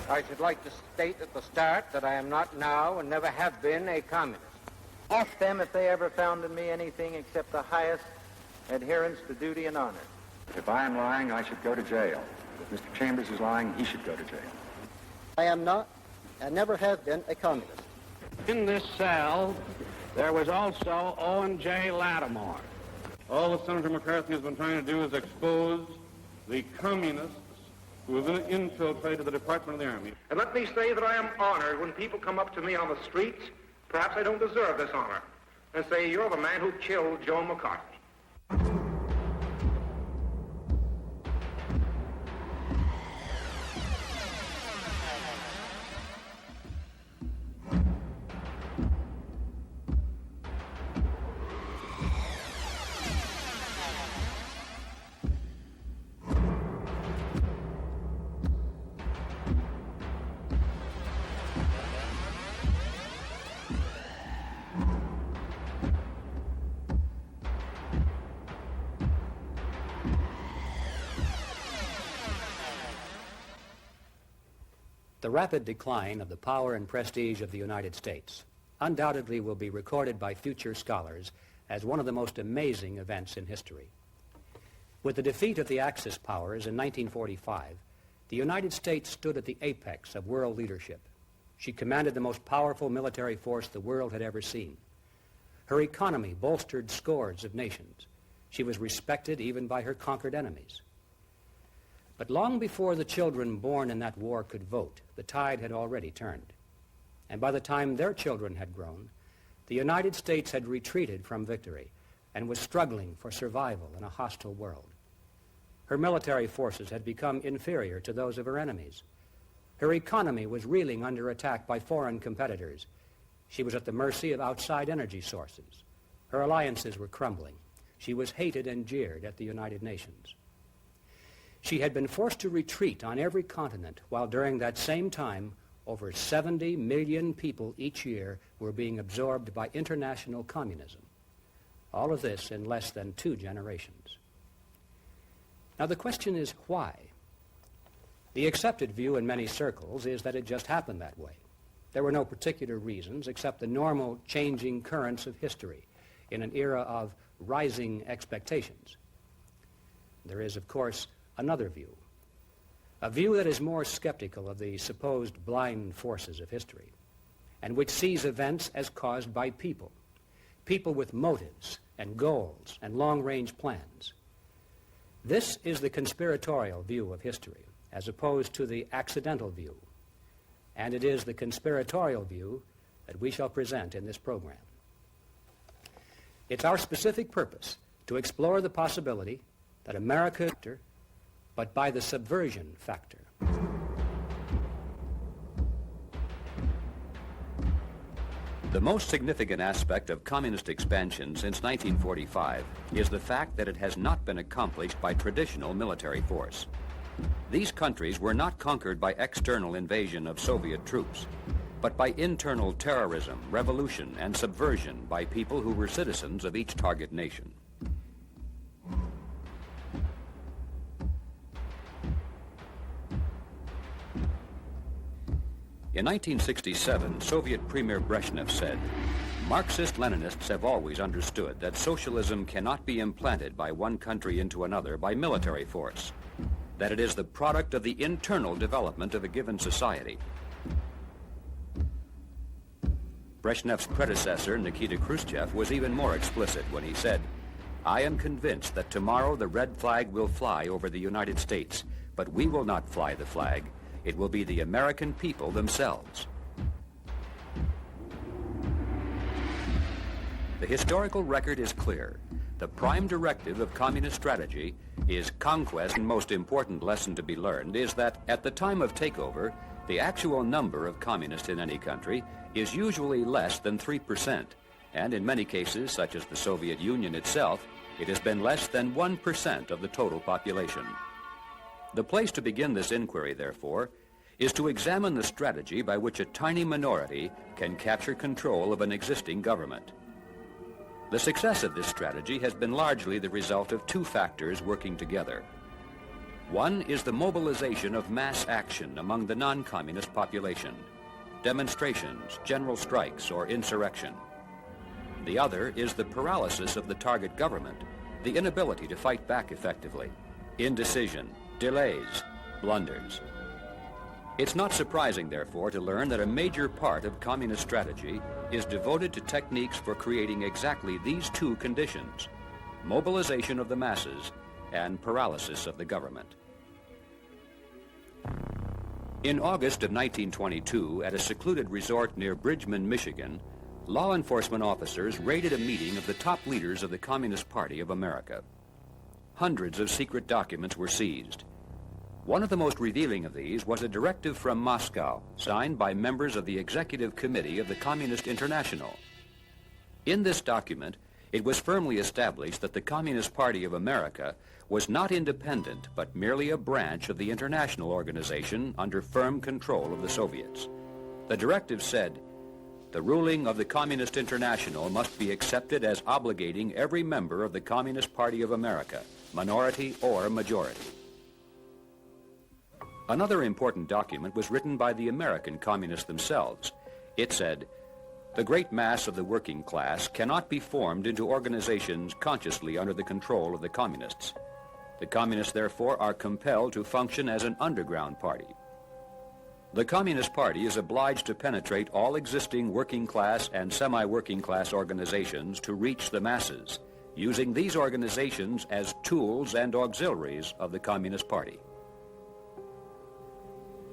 I should like to state at the start that I am not now and never have been a communist. Ask them if they ever found in me anything except the highest adherence to duty and honor. If I am lying, I should go to jail. If Mr. Chambers is lying, he should go to jail. I am not and never have been a communist. In this cell, there was also Owen J. Lattimore. All that Senator McCarthy has been trying to do is expose the communists who have infiltrated the Department of the Army. And let me say that I am honored when people come up to me on the streets, perhaps I don't deserve this honor, and say, you're the man who killed Joe McCarthy. The rapid decline of the power and prestige of the United States undoubtedly will be recorded by future scholars as one of the most amazing events in history. With the defeat of the Axis powers in 1945, the United States stood at the apex of world leadership. She commanded the most powerful military force the world had ever seen. Her economy bolstered scores of nations. She was respected even by her conquered enemies. But long before the children born in that war could vote, the tide had already turned. And by the time their children had grown, the United States had retreated from victory and was struggling for survival in a hostile world. Her military forces had become inferior to those of her enemies. Her economy was reeling under attack by foreign competitors. She was at the mercy of outside energy sources. Her alliances were crumbling. She was hated and jeered at the United Nations. She had been forced to retreat on every continent, while during that same time, over 70 million people each year were being absorbed by international communism. All of this in less than 2 generations. Now the question is why? The accepted view in many circles is that it just happened that way. There were no particular reasons except the normal changing currents of history in an era of rising expectations. There is, of course, another view, a view that is more skeptical of the supposed blind forces of history, and which sees events as caused by people with motives and goals and long-range plans. This is the conspiratorial view of history, as opposed to the accidental view, and it is the conspiratorial view that we shall present in this program. It's our specific purpose to explore the possibility that America, but by the subversion factor. The most significant aspect of communist expansion since 1945 is the fact that it has not been accomplished by traditional military force. These countries were not conquered by external invasion of Soviet troops, but by internal terrorism, revolution, and subversion by people who were citizens of each target nation. In 1967, Soviet Premier Brezhnev said, "Marxist-Leninists have always understood that socialism cannot be implanted by one country into another by military force, that it is the product of the internal development of a given society." Brezhnev's predecessor, Nikita Khrushchev, was even more explicit when he said, "I am convinced that tomorrow the red flag will fly over the United States, but we will not fly the flag. It will be the American people themselves." The historical record is clear. The prime directive of communist strategy is conquest. The most important lesson to be learned is that at the time of takeover, the actual number of communists in any country is usually less than 3%, and in many cases, such as the Soviet Union itself, it has been less than 1% of the total population. The place to begin this inquiry, therefore, is to examine the strategy by which a tiny minority can capture control of an existing government. The success of this strategy has been largely the result of 2 factors working together. One is the mobilization of mass action among the non-communist population, demonstrations, general strikes, or insurrection. The other is the paralysis of the target government, the inability to fight back effectively, indecision, delays, blunders. It's not surprising, therefore, to learn that a major part of communist strategy is devoted to techniques for creating exactly these two conditions: mobilization of the masses and paralysis of the government. In August of 1922, at a secluded resort near Bridgman, Michigan, law enforcement officers raided a meeting of the top leaders of the Communist Party of America. Hundreds of secret documents were seized. One of the most revealing of these was a directive from Moscow, signed by members of the Executive Committee of the Communist International. In this document, it was firmly established that the Communist Party of America was not independent, but merely a branch of the international organization under firm control of the Soviets. The directive said, "The ruling of the Communist International must be accepted as obligating every member of the Communist Party of America, minority or majority." Another important document was written by the American communists themselves. It said, "The great mass of the working class cannot be formed into organizations consciously under the control of the communists. The communists, therefore, are compelled to function as an underground party. The Communist Party is obliged to penetrate all existing working class and semi-working class organizations to reach the masses, using these organizations as tools and auxiliaries of the Communist Party."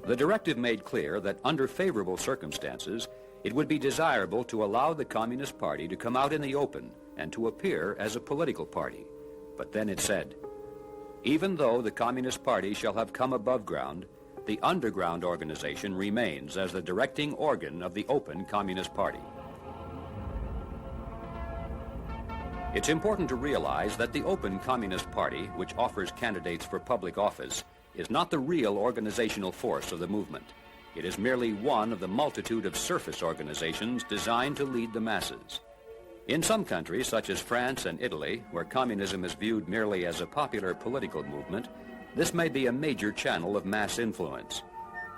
The directive made clear that under favorable circumstances, it would be desirable to allow the Communist Party to come out in the open and to appear as a political party. But then it said, "Even though the Communist Party shall have come above ground, the underground organization remains as the directing organ of the open Communist Party." It's important to realize that the open Communist Party, which offers candidates for public office, is not the real organizational force of the movement. It is merely one of the multitude of surface organizations designed to lead the masses. In some countries, such as France and Italy, where communism is viewed merely as a popular political movement, this may be a major channel of mass influence.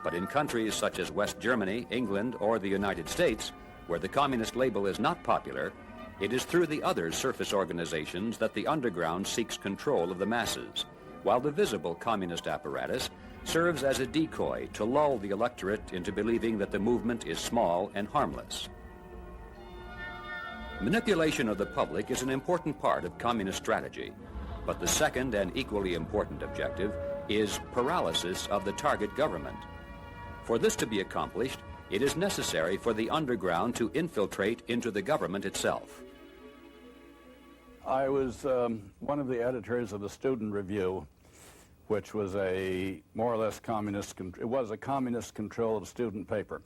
But in countries such as West Germany, England, or the United States, where the communist label is not popular, it is through the other surface organizations that the underground seeks control of the masses, while the visible communist apparatus serves as a decoy to lull the electorate into believing that the movement is small and harmless. Manipulation of the public is an important part of communist strategy, but the second and equally important objective is paralysis of the target government. For this to be accomplished, it is necessary for the underground to infiltrate into the government itself. I was one of the editors of the Student Review, which was a more or less communist-controlled student paper,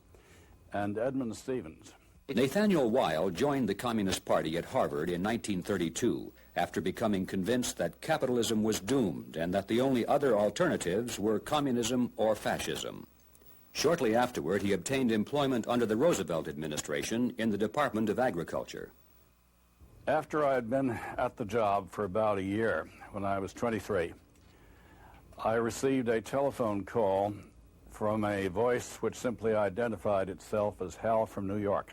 and Edmund Stevens. Nathaniel Weil joined the Communist Party at Harvard in 1932 after becoming convinced that capitalism was doomed and that the only other alternatives were communism or fascism. Shortly afterward, he obtained employment under the Roosevelt administration in the Department of Agriculture. After I had been at the job for about a year, when I was 23, I received a telephone call from a voice which simply identified itself as Hal from New York.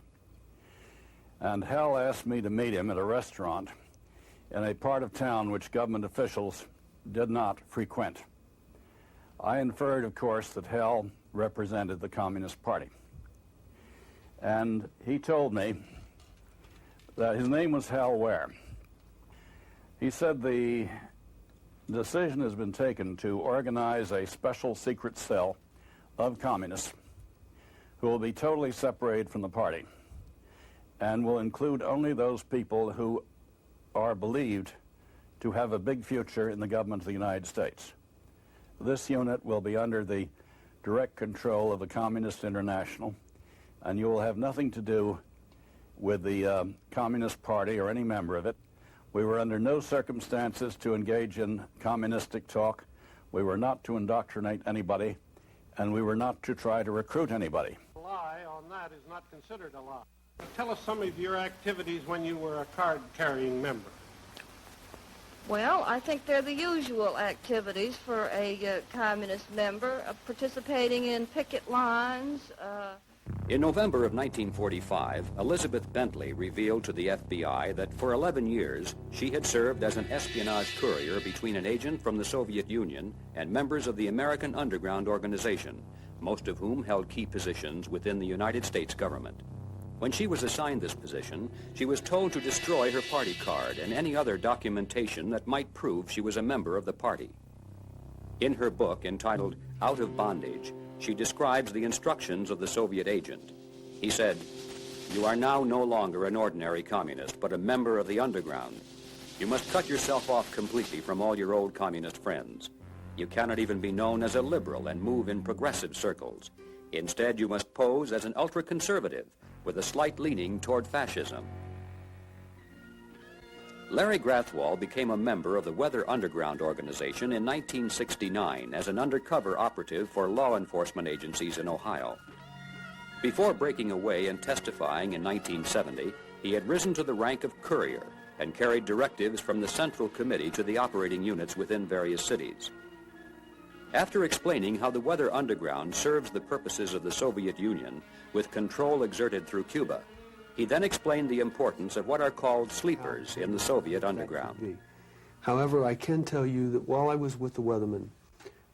And Hal asked me to meet him at a restaurant in a part of town which government officials did not frequent. I inferred, of course, that Hal represented the Communist Party. And he told me that his name was Hal Ware. He said the decision has been taken to organize a special secret cell of communists who will be totally separated from the party and will include only those people who are believed to have a big future in the government of the United States. This unit will be under the direct control of the Communist International, and you will have nothing to do with the Communist Party or any member of it. We were under no circumstances to engage in communistic talk. We were not to indoctrinate anybody, and we were not to try to recruit anybody. A lie on that is not considered a lie. Tell us some of your activities when you were a card-carrying member. Well, I think they're the usual activities for a communist member, participating in picket lines. In November of 1945, Elizabeth Bentley revealed to the FBI that for 11 years she had served as an espionage courier between an agent from the Soviet Union and members of the American Underground Organization, most of whom held key positions within the United States government. When she was assigned this position, she was told to destroy her party card and any other documentation that might prove she was a member of the party. In her book entitled Out of Bondage, she describes the instructions of the Soviet agent. He said, "You are now no longer an ordinary communist, but a member of the underground. You must cut yourself off completely from all your old communist friends. You cannot even be known as a liberal and move in progressive circles. Instead, you must pose as an ultra-conservative with a slight leaning toward fascism." Larry Grathwohl became a member of the Weather Underground Organization in 1969 as an undercover operative for law enforcement agencies in Ohio. Before breaking away and testifying in 1970, he had risen to the rank of courier and carried directives from the Central Committee to the operating units within various cities. After explaining how the Weather Underground serves the purposes of the Soviet Union with control exerted through Cuba, he then explained the importance of what are called sleepers in the Soviet underground. However, I can tell you that while I was with the Weathermen,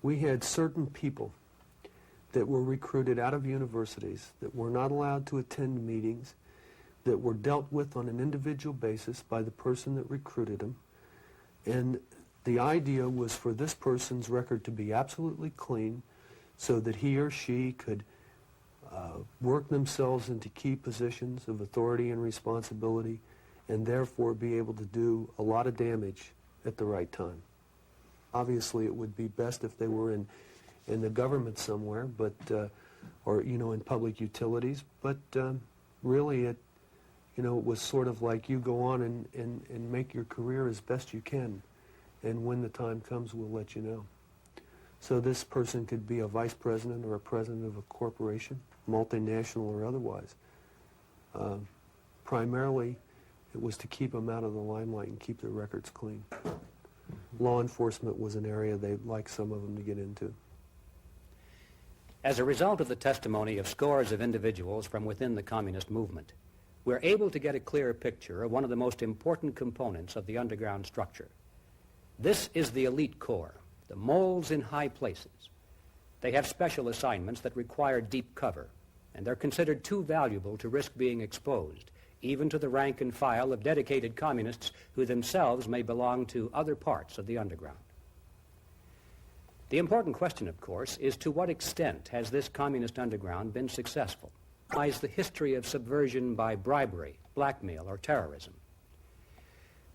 we had certain people that were recruited out of universities that were not allowed to attend meetings, that were dealt with on an individual basis by the person that recruited them, and the idea was for this person's record to be absolutely clean so that he or she could work themselves into key positions of authority and responsibility and therefore be able to do a lot of damage at the right time. Obviously, it would be best if they were in the government somewhere, but or in public utilities, but really it was sort of like you go on and make your career as best you can. And when the time comes, we'll let you know. So this person could be a vice president or a president of a corporation, multinational or otherwise. Primarily, it was to keep them out of the limelight and keep their records clean. Law enforcement was an area they'd like some of them to get into. As a result of the testimony of scores of individuals from within the communist movement, we're able to get a clear picture of one of the most important components of the underground structure. This is the elite corps, the moles in high places. They have special assignments that require deep cover, and they're considered too valuable to risk being exposed, even to the rank and file of dedicated communists who themselves may belong to other parts of the underground. The important question, of course, is to what extent has this communist underground been successful? Lies the history of subversion by bribery, blackmail, or terrorism.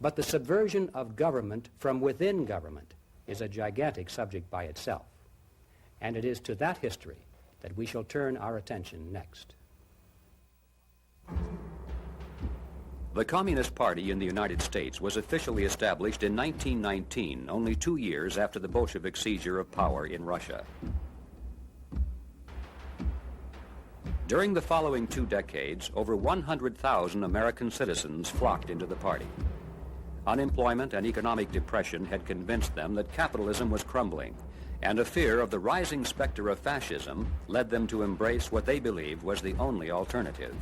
But the subversion of government from within government is a gigantic subject by itself. And it is to that history that we shall turn our attention next. The Communist Party in the United States was officially established in 1919, only 2 years after the Bolshevik seizure of power in Russia. During the following 2 decades, over 100,000 American citizens flocked into the party. Unemployment and economic depression had convinced them that capitalism was crumbling, and a fear of the rising specter of fascism led them to embrace what they believed was the only alternative.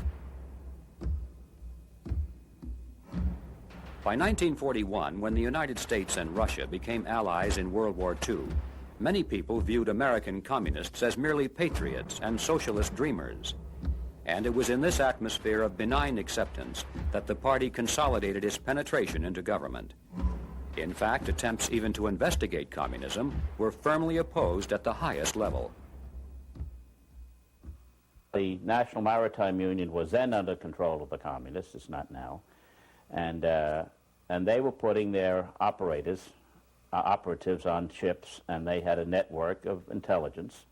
By 1941, when the United States and Russia became allies in World War II, many people viewed American communists as merely patriots and socialist dreamers. And it was in this atmosphere of benign acceptance that the party consolidated its penetration into government. In fact, attempts even to investigate communism were firmly opposed at the highest level. The National Maritime Union was then under control of the communists, it's not now, and they were putting their operatives on ships, and they had a network of intelligence.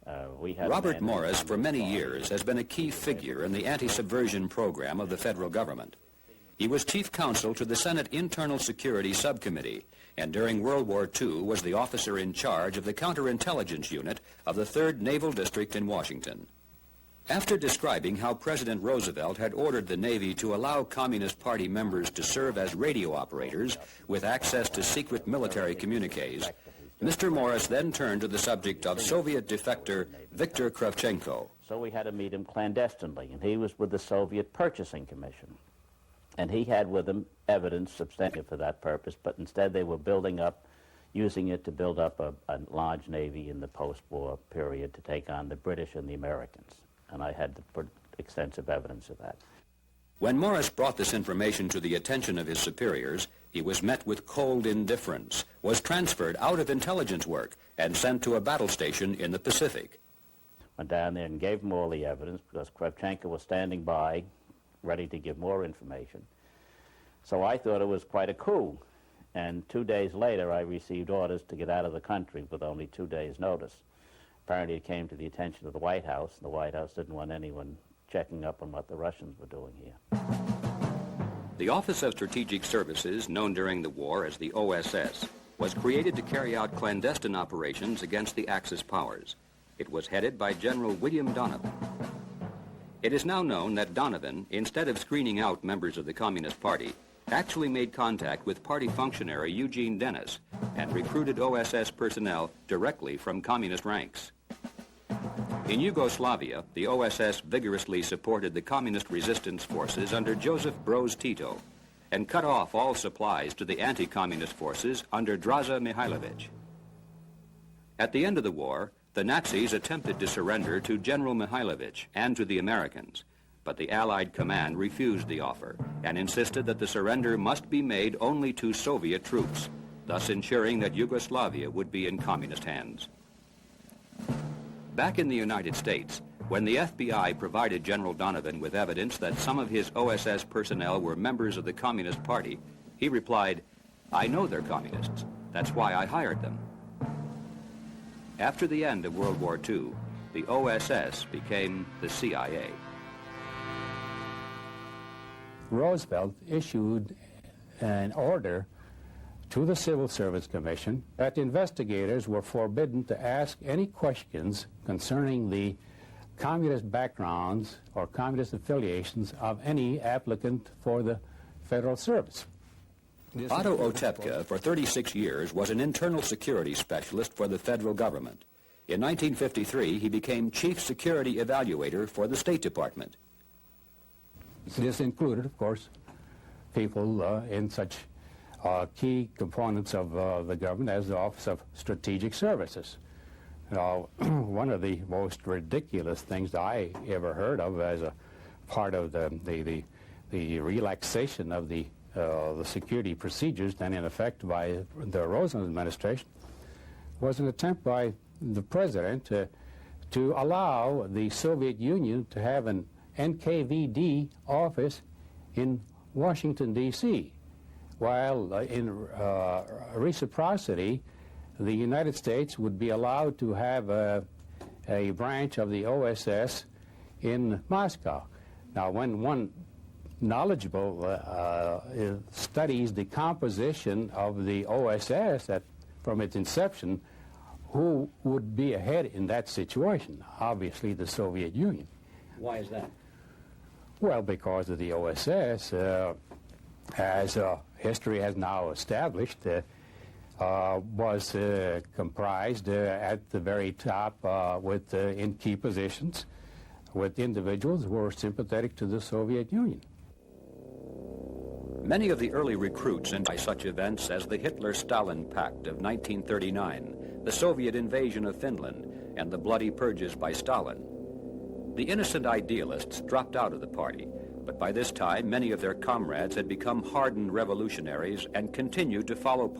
Robert Morris, for many years, has been a key figure in the anti-subversion program of the federal government. He was chief counsel to the Senate Internal Security Subcommittee, and during World War II was the officer in charge of the counterintelligence unit of the 3rd Naval District in Washington. After describing how President Roosevelt had ordered the Navy to allow Communist Party members to serve as radio operators with access to secret military communiques, Mr. Morris then turned to the subject of Soviet defector Viktor Kravchenko. So we had to meet him clandestinely, and he was with the Soviet Purchasing Commission. And he had with him evidence substantial for that purpose, but instead they were using it to build up a large navy in the post-war period to take on the British and the Americans. And I had extensive evidence of that. When Morris brought this information to the attention of his superiors, he was met with cold indifference, was transferred out of intelligence work, and sent to a battle station in the Pacific. Went down there and gave him all the evidence because Kravchenko was standing by, ready to give more information. So I thought it was quite a coup. And 2 days later, I received orders to get out of the country with only 2 days' notice. Apparently, it came to the attention of the White House. The White House didn't want anyone checking up on what the Russians were doing here. The Office of Strategic Services, known during the war as the OSS, was created to carry out clandestine operations against the Axis powers. It was headed by General William Donovan. It is now known that Donovan, instead of screening out members of the Communist Party, actually made contact with party functionary Eugene Dennis and recruited OSS personnel directly from communist ranks. In Yugoslavia, the OSS vigorously supported the communist resistance forces under Joseph Broz Tito and cut off all supplies to the anti-communist forces under Draza Mihailovic. At the end of the war, the Nazis attempted to surrender to General Mihailovic and to the Americans, but the Allied command refused the offer and insisted that the surrender must be made only to Soviet troops, thus ensuring that Yugoslavia would be in communist hands. Back in the United States, when the FBI provided General Donovan with evidence that some of his OSS personnel were members of the Communist Party, he replied, "I know they're communists. That's why I hired them." After the end of World War II, the OSS became the CIA. Roosevelt issued an order to the Civil Service Commission that investigators were forbidden to ask any questions concerning the communist backgrounds or communist affiliations of any applicant for the federal service. Otto Otepka, for 36 years, was an internal security specialist for the federal government. In 1953, he became chief security evaluator for the State Department. This included, of course, people in such key components of the government as the Office of Strategic Services. Now, one of the most ridiculous things I ever heard of as a part of the relaxation of the security procedures then in effect by the Roosevelt administration was an attempt by the president to allow the Soviet Union to have an NKVD office in Washington, D.C., while in reciprocity, the United States would be allowed to have a branch of the OSS in Moscow. Now, when one knowledgeable studies the composition of the OSS from its inception, who would be ahead in that situation? Obviously, the Soviet Union. Why is that? Well, because of the OSS, as history has now established, was comprised at the very top in key positions with individuals who were sympathetic to the Soviet Union. Many of the early recruits by such events as the Hitler-Stalin Pact of 1939, the Soviet invasion of Finland, and the bloody purges by Stalin. The innocent idealists dropped out of the party, but by this time many of their comrades had become hardened revolutionaries and continued to follow.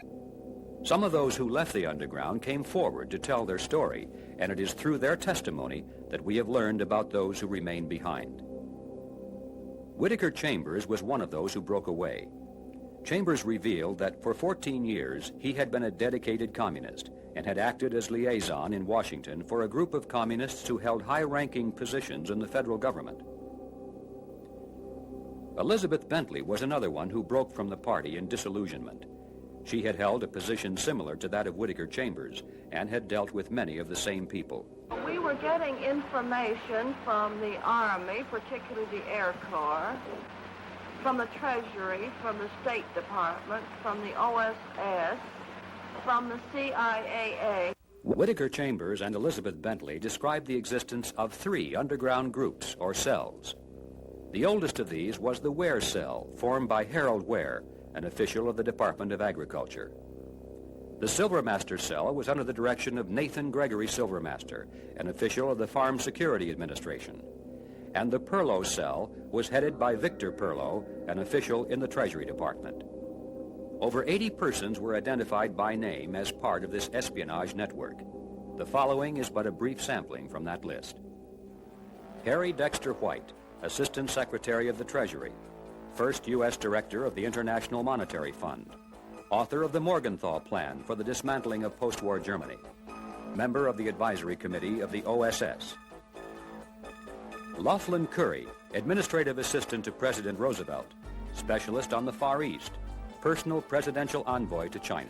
Some of those who left the underground came forward to tell their story, and it is through their testimony that we have learned about those who remained behind. Whittaker Chambers was one of those who broke away. Chambers revealed that for 14 years he had been a dedicated communist and had acted as liaison in Washington for a group of communists who held high-ranking positions in the federal government. Elizabeth Bentley was another one who broke from the party in disillusionment. She had held a position similar to that of Whittaker Chambers and had dealt with many of the same people. We were were getting information from the Army, particularly the Air Corps, from the Treasury, from the State Department, from the OSS, from the CIA. Whittaker Chambers and Elizabeth Bentley described the existence of 3 underground groups, or cells. The oldest of these was the Ware Cell, formed by Harold Ware, an official of the Department of Agriculture. The Silvermaster Cell was under the direction of Nathan Gregory Silvermaster, an official of the Farm Security Administration. And the Perlow Cell was headed by Victor Perlow, an official in the Treasury Department. Over 80 persons were identified by name as part of this espionage network. The following is but a brief sampling from that list. Harry Dexter White, Assistant Secretary of the Treasury, First U.S. Director of the International Monetary Fund, author of the Morgenthau Plan for the dismantling of post-war Germany, member of the Advisory Committee of the OSS. Laughlin Curry, Administrative Assistant to President Roosevelt, Specialist on the Far East, Personal Presidential Envoy to China.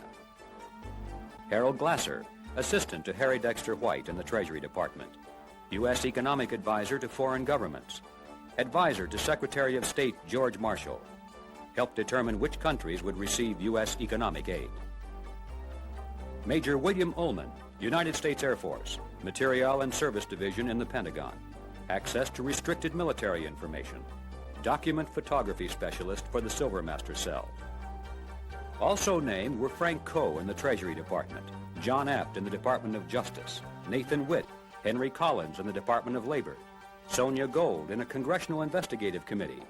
Harold Glasser, Assistant to Harry Dexter White in the Treasury Department, U.S. Economic Advisor to Foreign Governments, Advisor to Secretary of State George Marshall, helped determine which countries would receive U.S. economic aid. Major William Ullman, United States Air Force, Material and Service Division in the Pentagon, access to restricted military information, document photography specialist for the Silvermaster Cell. Also named were Frank Coe in the Treasury Department, John Apt in the Department of Justice, Nathan Witt, Henry Collins in the Department of Labor, Sonia Gold in a Congressional Investigative Committee,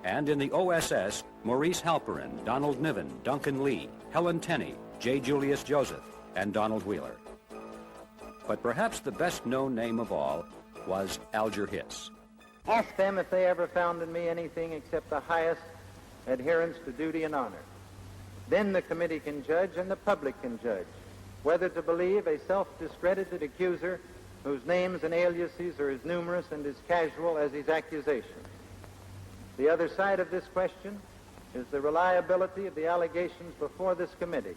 and in the OSS, Maurice Halperin, Donald Niven, Duncan Lee, Helen Tenney, J. Julius Joseph, and Donald Wheeler. But perhaps the best-known name of all was Alger Hiss. Ask them if they ever found in me anything except the highest adherence to duty and honor. Then the committee can judge and the public can judge whether to believe a self-discredited accuser whose names and aliases are as numerous and as casual as his accusations. The other side of this question is the reliability of the allegations before this committee,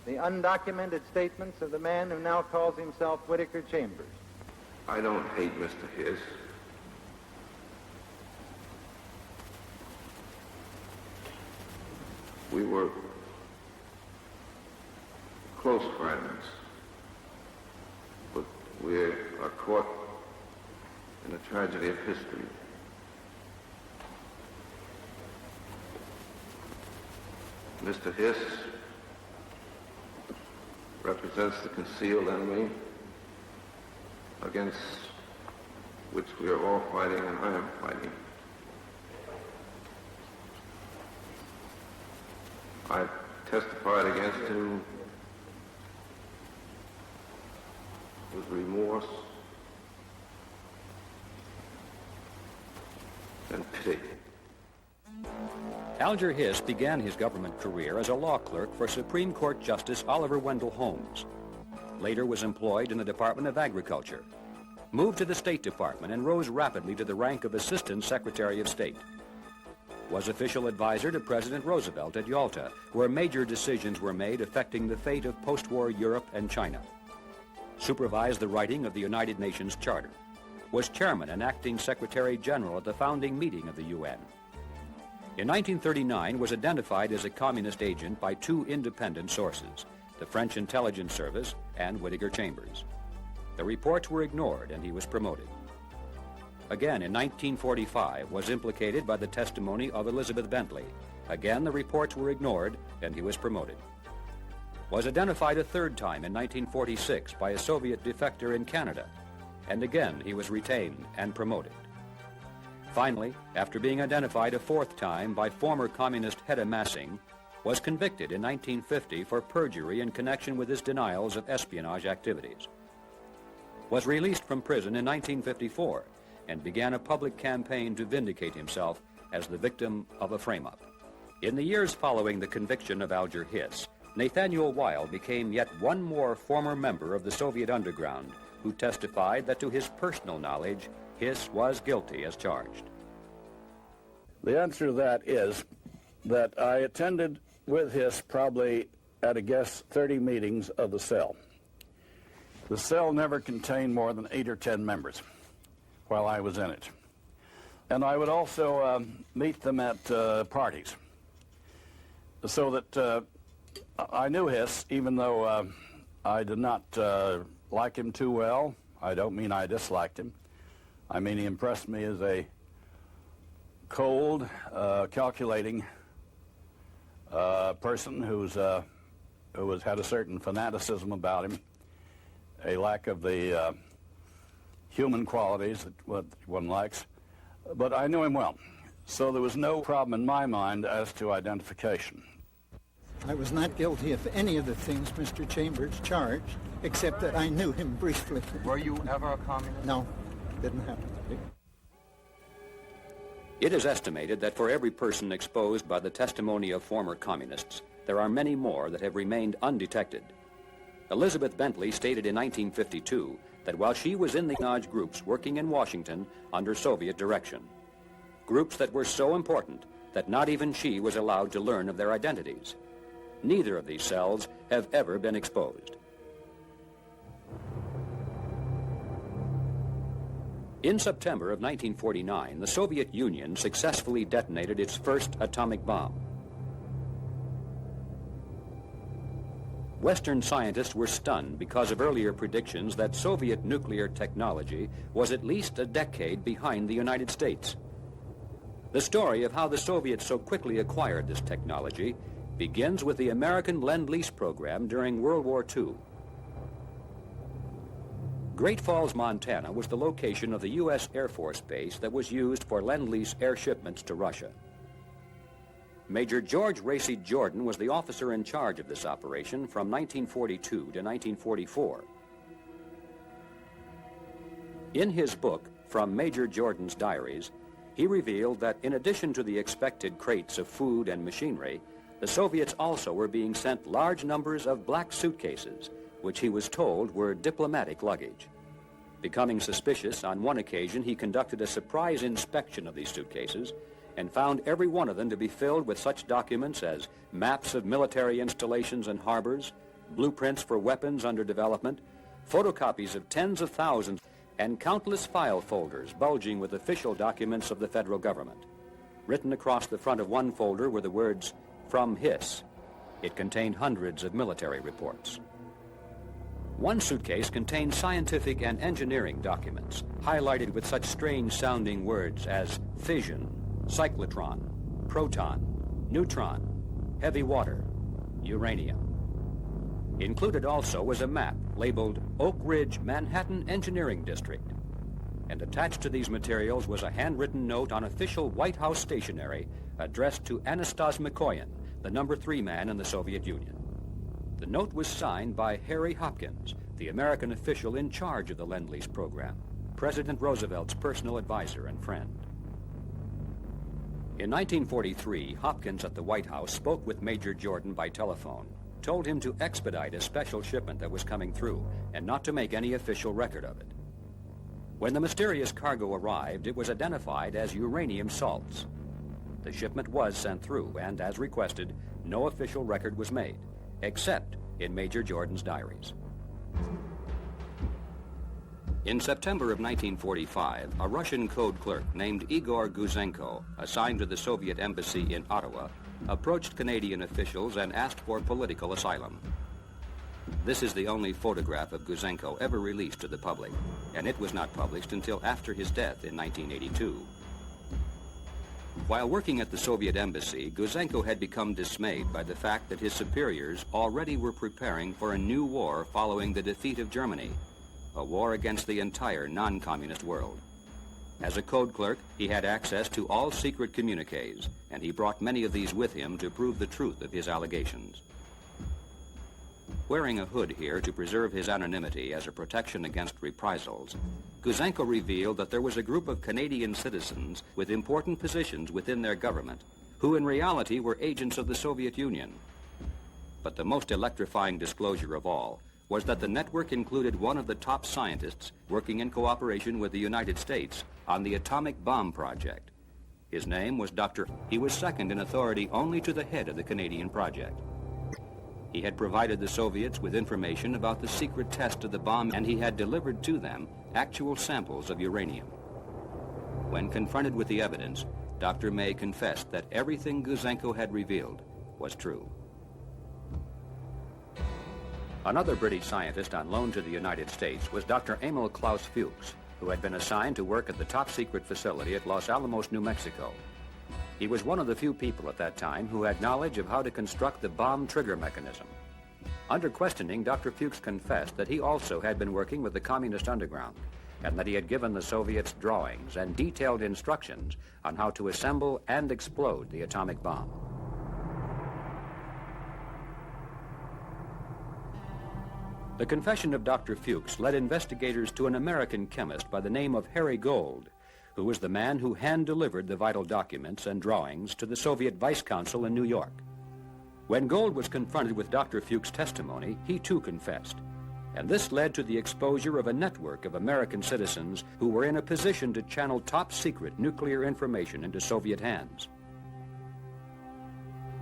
the undocumented statements of the man who now calls himself Whittaker Chambers. I don't hate Mr. Hiss. We were close friends, but we are caught in the tragedy of history. Mr. Hiss represents the concealed enemy against which we are all fighting, and I am fighting. I testified against him with remorse and pity. Alger Hiss began his government career as a law clerk for Supreme Court Justice Oliver Wendell Holmes. Later was employed in the Department of Agriculture, moved to the State Department, and rose rapidly to the rank of Assistant Secretary of State. Was official advisor to President Roosevelt at Yalta, where major decisions were made affecting the fate of post-war Europe and China. Supervised the writing of the United Nations Charter. Was chairman and acting Secretary General at the founding meeting of the UN. In 1939, was identified as a communist agent by 2 independent sources, the French Intelligence Service and Whittaker Chambers. The reports were ignored and he was promoted. Again, in 1945, was implicated by the testimony of Elizabeth Bentley. Again, the reports were ignored and he was promoted. Was identified a 3rd time in 1946 by a Soviet defector in Canada, and again he was retained and promoted. Finally, after being identified a 4th time by former communist Hedda Massing, was convicted in 1950 for perjury in connection with his denials of espionage activities. Was released from prison in 1954 and began a public campaign to vindicate himself as the victim of a frame-up. In the years following the conviction of Alger Hiss, Nathaniel Weil became yet one more former member of the Soviet underground who testified that to his personal knowledge, Hiss was guilty as charged. The answer to that is that I attended with Hiss probably, at a guess, 30 meetings of the cell. The cell never contained more than 8 or 10 members while I was in it. And I would also meet them at parties, so that I knew Hiss, even though I did not like him too well. I don't mean I disliked him. I mean he impressed me as a cold, calculating person who had a certain fanaticism about him, a lack of the human qualities that what one likes. But I knew him well, so there was no problem in my mind as to identification. I was not guilty of any of the things Mr. Chambers charged, except that I knew him briefly. Were you ever a communist? No, didn't happen to be. It is estimated that for every person exposed by the testimony of former communists, there are many more that have remained undetected. Elizabeth Bentley stated in 1952 that while she was in the espionage groups working in Washington under Soviet direction, groups that were so important that not even she was allowed to learn of their identities. Neither of these cells have ever been exposed. In September of 1949, the Soviet Union successfully detonated its first atomic bomb. Western scientists were stunned because of earlier predictions that Soviet nuclear technology was at least a decade behind the United States. The story of how the Soviets so quickly acquired this technology begins with the American Lend-Lease program during World War II. Great Falls, Montana was the location of the U.S. Air Force Base that was used for Lend-Lease air shipments to Russia. Major George Racy Jordan was the officer in charge of this operation from 1942 to 1944. In his book, From Major Jordan's Diaries, he revealed that in addition to the expected crates of food and machinery, the Soviets also were being sent large numbers of black suitcases, which he was told were diplomatic luggage. Becoming suspicious, on one occasion he conducted a surprise inspection of these suitcases and found every one of them to be filled with such documents as maps of military installations and harbors, blueprints for weapons under development, photocopies of tens of thousands, and countless file folders bulging with official documents of the federal government. Written across the front of one folder were the words, "From Hiss." It contained hundreds of military reports. One suitcase contained scientific and engineering documents, highlighted with such strange-sounding words as fission, cyclotron, proton, neutron, heavy water, uranium. Included also was a map labeled Oak Ridge, Manhattan Engineering District. And attached to these materials was a handwritten note on official White House stationery addressed to Anastas Mikoyan, the number 3 man in the Soviet Union. The note was signed by Harry Hopkins, the American official in charge of the Lend-Lease program, President Roosevelt's personal advisor and friend. In 1943, Hopkins at the White House spoke with Major Jordan by telephone, told him to expedite a special shipment that was coming through and not to make any official record of it. When the mysterious cargo arrived, it was identified as uranium salts. The shipment was sent through, and as requested, no official record was made, except in Major Jordan's diaries. In September of 1945, a Russian code clerk named Igor Guzenko, assigned to the Soviet embassy in Ottawa, approached Canadian officials and asked for political asylum. This is the only photograph of Guzenko ever released to the public, and it was not published until after his death in 1982. While working at the Soviet embassy, Guzenko had become dismayed by the fact that his superiors already were preparing for a new war following the defeat of Germany, a war against the entire non-communist world. As a code clerk, he had access to all secret communiques, and he brought many of these with him to prove the truth of his allegations. Wearing a hood here to preserve his anonymity as a protection against reprisals, Guzenko revealed that there was a group of Canadian citizens with important positions within their government who in reality were agents of the Soviet Union. But the most electrifying disclosure of all was that the network included one of the top scientists working in cooperation with the United States on the atomic bomb project. His name was Dr. He was second in authority only to the head of the Canadian project. He had provided the Soviets with information about the secret test of the bomb, and he had delivered to them actual samples of uranium. When confronted with the evidence, Dr. May confessed that everything Guzenko had revealed was true. Another British scientist on loan to the United States was Dr. Emil Klaus Fuchs, who had been assigned to work at the top-secret facility at Los Alamos, New Mexico. He was one of the few people at that time who had knowledge of how to construct the bomb trigger mechanism. Under questioning, Dr. Fuchs confessed that he also had been working with the communist underground, and that he had given the Soviets drawings and detailed instructions on how to assemble and explode the atomic bomb. The confession of Dr. Fuchs led investigators to an American chemist by the name of Harry Gold, who was the man who hand-delivered the vital documents and drawings to the Soviet Vice Consul in New York. When Gold was confronted with Dr. Fuchs' testimony, he too confessed, and this led to the exposure of a network of American citizens who were in a position to channel top-secret nuclear information into Soviet hands.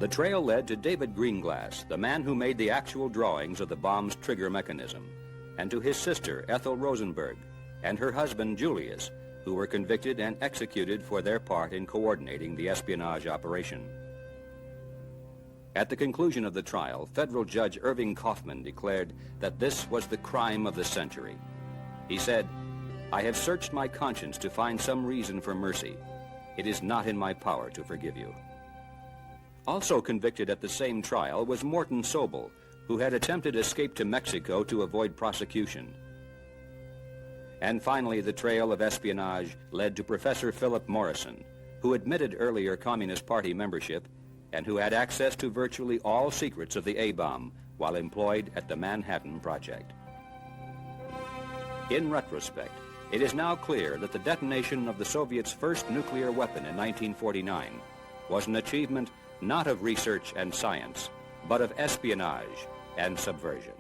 The trail led to David Greenglass, the man who made the actual drawings of the bomb's trigger mechanism, and to his sister, Ethel Rosenberg, and her husband, Julius, who were convicted and executed for their part in coordinating the espionage operation. At the conclusion of the trial, federal judge Irving Kaufman declared that this was the crime of the century. He said, "I have searched my conscience to find some reason for mercy. It is not in my power to forgive you." Also convicted at the same trial was Morton Sobel, who had attempted escape to Mexico to avoid prosecution. And finally, the trail of espionage led to Professor Philip Morrison, who admitted earlier Communist Party membership and who had access to virtually all secrets of the A-bomb while employed at the Manhattan Project. In retrospect, it is now clear that the detonation of the Soviets' first nuclear weapon in 1949 was an achievement not of research and science, but of espionage and subversion.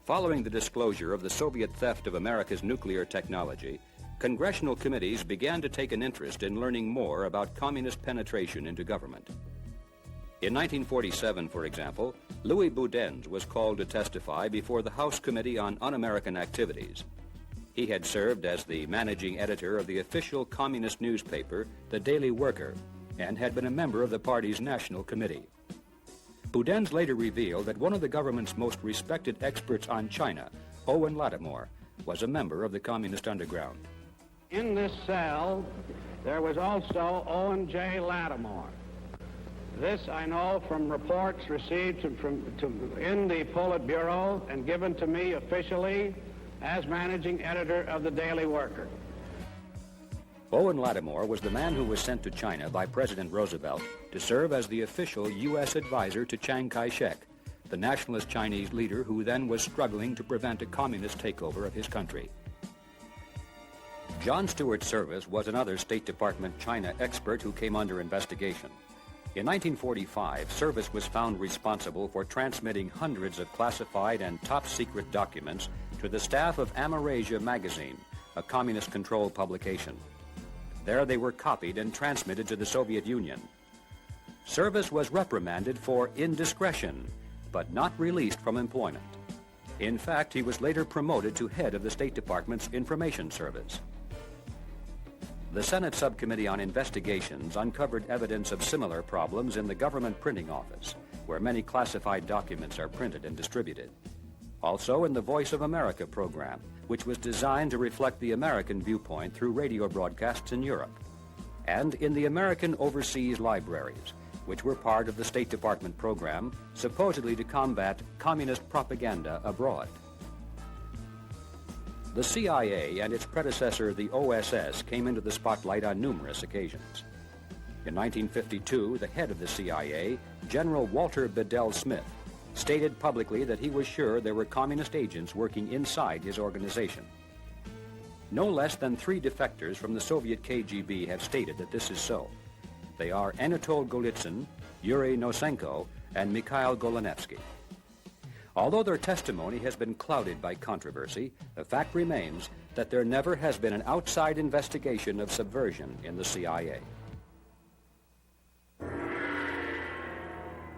Following the disclosure of the Soviet theft of America's nuclear technology, congressional committees began to take an interest in learning more about communist penetration into government. In 1947, for example, Louis Boudens was called to testify before the House Committee on Un-American Activities. He had served as the managing editor of the official communist newspaper, The Daily Worker, and had been a member of the party's National Committee. Boudens later revealed that one of the government's most respected experts on China, Owen Lattimore, was a member of the communist underground. In this cell, there was also Owen J. Lattimore. This I know from reports received in the Politburo and given to me officially as managing editor of the Daily Worker. Owen Lattimore was the man who was sent to China by President Roosevelt to serve as the official U.S. advisor to Chiang Kai-shek, the nationalist Chinese leader who then was struggling to prevent a communist takeover of his country. John Stuart Service was another State Department China expert who came under investigation. In 1945, Service was found responsible for transmitting hundreds of classified and top-secret documents to the staff of Amerasia magazine, a communist-controlled publication. There they were copied and transmitted to the Soviet Union. Service was reprimanded for indiscretion, but not released from employment. In fact, he was later promoted to head of the State Department's Information Service. The Senate Subcommittee on Investigations uncovered evidence of similar problems in the government printing office, where many classified documents are printed and distributed. Also in the Voice of America program, which was designed to reflect the American viewpoint through radio broadcasts in Europe. And in the American Overseas Libraries, which were part of the State Department program, supposedly to combat communist propaganda abroad. The CIA and its predecessor, the OSS, came into the spotlight on numerous occasions. In 1952, the head of the CIA, General Walter Bedell Smith, stated publicly that he was sure there were communist agents working inside his organization. No less than 3 defectors from the Soviet KGB have stated that this is so. They are Anatol Golitsyn, Yuri Nosenko, and Mikhail Golanevsky. Although their testimony has been clouded by controversy, the fact remains that there never has been an outside investigation of subversion in the CIA.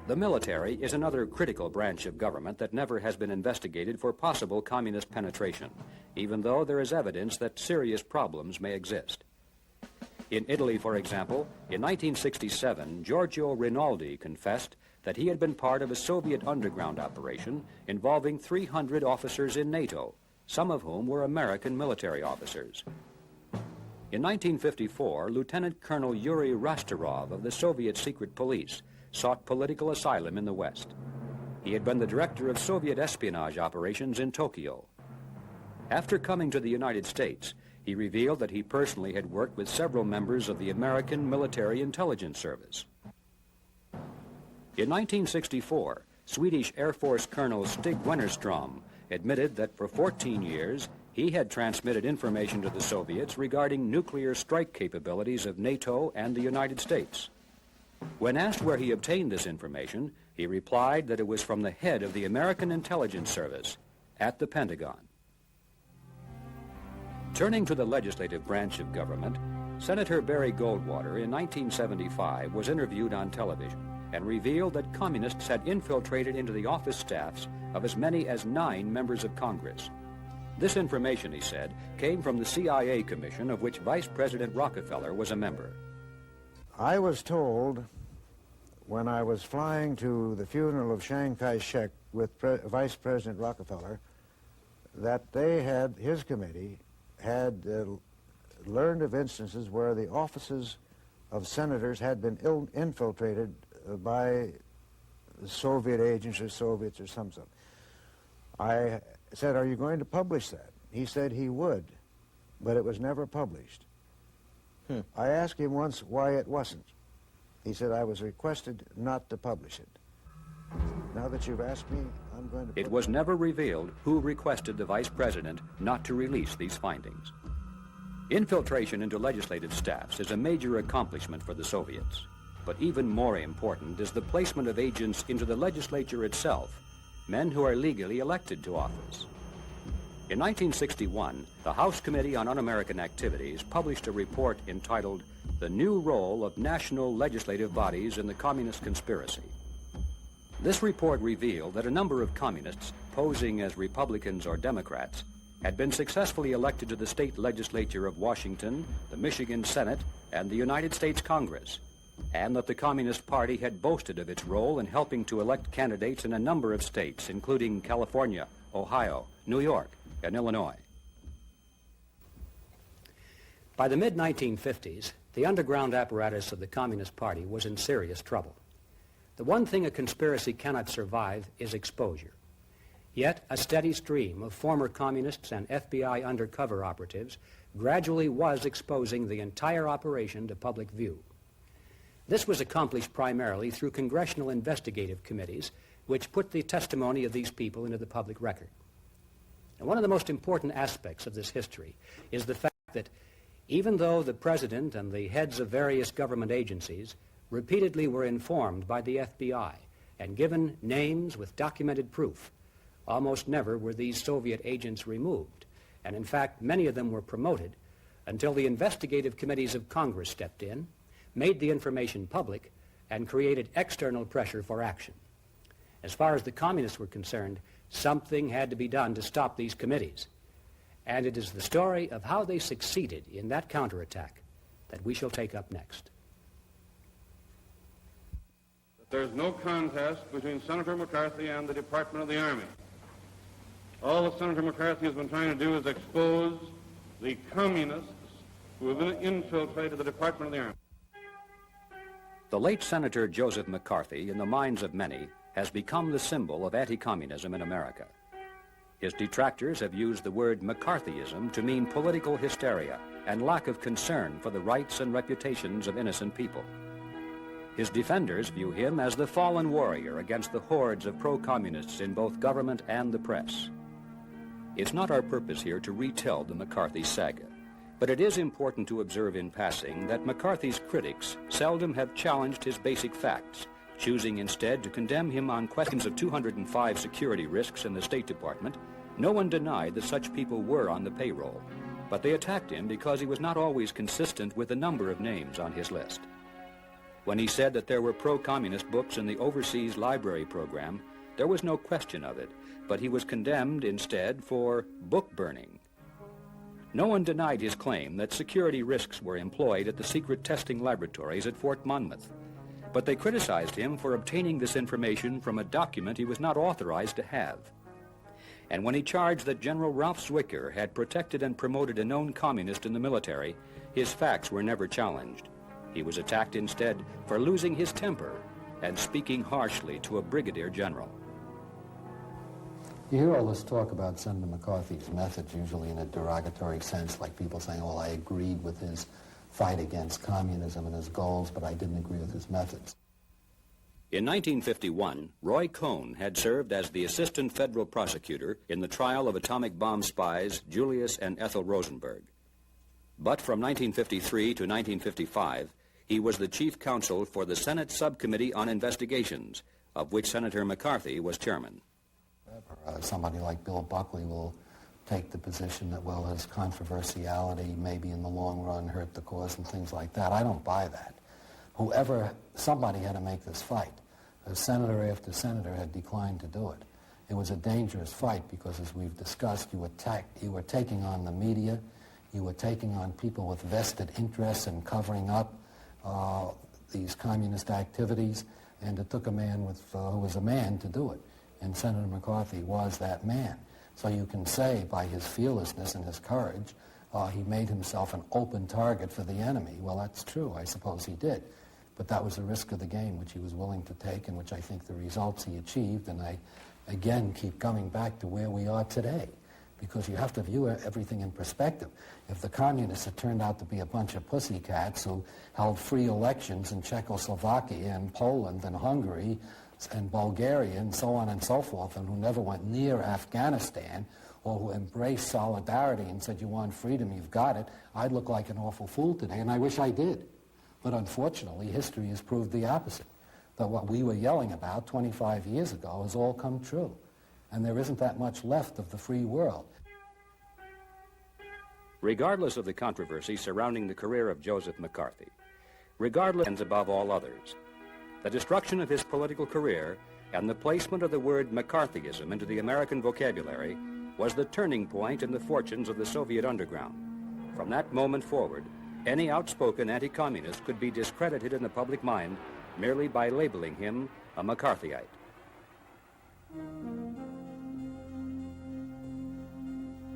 The military is another critical branch of government that never has been investigated for possible communist penetration, even though there is evidence that serious problems may exist. In Italy, for example, in 1967, Giorgio Rinaldi confessed that he had been part of a Soviet underground operation involving 300 officers in NATO, some of whom were American military officers. In 1954, Lieutenant Colonel Yuri Rastorov of the Soviet Secret Police sought political asylum in the West. He had been the director of Soviet espionage operations in Tokyo. After coming to the United States, he revealed that he personally had worked with several members of the American Military Intelligence Service. In 1964, Swedish Air Force Colonel Stig Wennerstrom admitted that for 14 years he had transmitted information to the Soviets regarding nuclear strike capabilities of NATO and the United States. When asked where he obtained this information, he replied that it was from the head of the American Intelligence Service at the Pentagon. Turning to the legislative branch of government, Senator Barry Goldwater in 1975 was interviewed on television and revealed that communists had infiltrated into the office staffs of as many as 9 members of Congress. This information, he said, came from the CIA commission of which Vice President Rockefeller was a member. I was told when I was flying to the funeral of Chiang Kai-shek with Vice President Rockefeller that his committee had learned of instances where the offices of senators had been infiltrated by Soviet agents or Soviets or something. I said, "Are you going to publish that?" He said he would, but it was never published. I asked him once why it wasn't. He said, "I was requested not to publish it." Now that you've asked me, I'm going to... It was never revealed who requested the Vice President not to release these findings. Infiltration into legislative staffs is a major accomplishment for the Soviets. But even more important is the placement of agents into the legislature itself, men who are legally elected to office. In 1961, the House Committee on Un-American Activities published a report entitled "The New Role of National Legislative Bodies in the Communist Conspiracy." This report revealed that a number of communists, posing as Republicans or Democrats, had been successfully elected to the state legislature of Washington, the Michigan Senate, and the United States Congress, and that the Communist Party had boasted of its role in helping to elect candidates in a number of states, including California, Ohio, New York, and Illinois. By the mid-1950s, the underground apparatus of the Communist Party was in serious trouble. The one thing a conspiracy cannot survive is exposure. Yet a steady stream of former communists and FBI undercover operatives gradually was exposing the entire operation to public view. This was accomplished primarily through congressional investigative committees, which put the testimony of these people into the public record. And one of the most important aspects of this history is the fact that even though the President and the heads of various government agencies repeatedly were informed by the FBI and given names with documented proof, almost never were these Soviet agents removed, and in fact many of them were promoted until the investigative committees of Congress stepped in, made the information public, and created external pressure for action. As far as the communists were concerned, something had to be done to stop these committees. And it is the story of how they succeeded in that counterattack that we shall take up next. There's no contest between Senator McCarthy and the Department of the Army. All that Senator McCarthy has been trying to do is expose the communists who have infiltrated the Department of the Army. The late Senator Joseph McCarthy, in the minds of many, has become the symbol of anti-communism in America. His detractors have used the word McCarthyism to mean political hysteria and lack of concern for the rights and reputations of innocent people. His defenders view him as the fallen warrior against the hordes of pro-communists in both government and the press. It's not our purpose here to retell the McCarthy saga, but it is important to observe in passing that McCarthy's critics seldom have challenged his basic facts, choosing instead to condemn him on questions of 205 security risks in the State Department. No one denied that such people were on the payroll, but they attacked him because he was not always consistent with the number of names on his list. When he said that there were pro-communist books in the overseas library program, there was no question of it, but he was condemned instead for book burning. No one denied his claim that security risks were employed at the secret testing laboratories at Fort Monmouth, but they criticized him for obtaining this information from a document he was not authorized to have. And when he charged that General Ralph Zwicker had protected and promoted a known communist in the military, his facts were never challenged. He was attacked instead for losing his temper and speaking harshly to a brigadier general. You hear all this talk about Senator McCarthy's methods, usually in a derogatory sense, like people saying, well, I agreed with his fight against communism and his goals, but I didn't agree with his methods. In 1951, Roy Cohn had served as the assistant federal prosecutor in the trial of atomic bomb spies Julius and Ethel Rosenberg. But from 1953 to 1955, he was the chief counsel for the Senate Subcommittee on Investigations, of which Senator McCarthy was chairman. Somebody like Bill Buckley will take the position that, well, his controversiality maybe in the long run hurt the cause and things like that. I don't buy that. Somebody had to make this fight. Senator after senator had declined to do it. It was a dangerous fight because, as we've discussed, you were taking on the media, you were taking on people with vested interests in covering up these communist activities, and it took a man who was a man to do it. And Senator McCarthy was that man. So you can say by his fearlessness and his courage, he made himself an open target for the enemy. Well, that's true. I suppose he did. But that was the risk of the game, which he was willing to take, and which I think the results he achieved. And I, again, keep coming back to where we are today, because you have to view everything in perspective. If the communists had turned out to be a bunch of pussycats who held free elections in Czechoslovakia and Poland and Hungary and Bulgaria and so on and so forth, and who never went near Afghanistan, or who embraced solidarity and said, you want freedom, you've got it, I'd look like an awful fool today, and I wish I did. But unfortunately, history has proved the opposite, that what we were yelling about 25 years ago has all come true, and there isn't that much left of the free world. Regardless of the controversy surrounding the career of Joseph McCarthy, regardless and above all others, the destruction of his political career and the placement of the word McCarthyism into the American vocabulary was the turning point in the fortunes of the Soviet underground. From that moment forward, any outspoken anti-communist could be discredited in the public mind merely by labeling him a McCarthyite.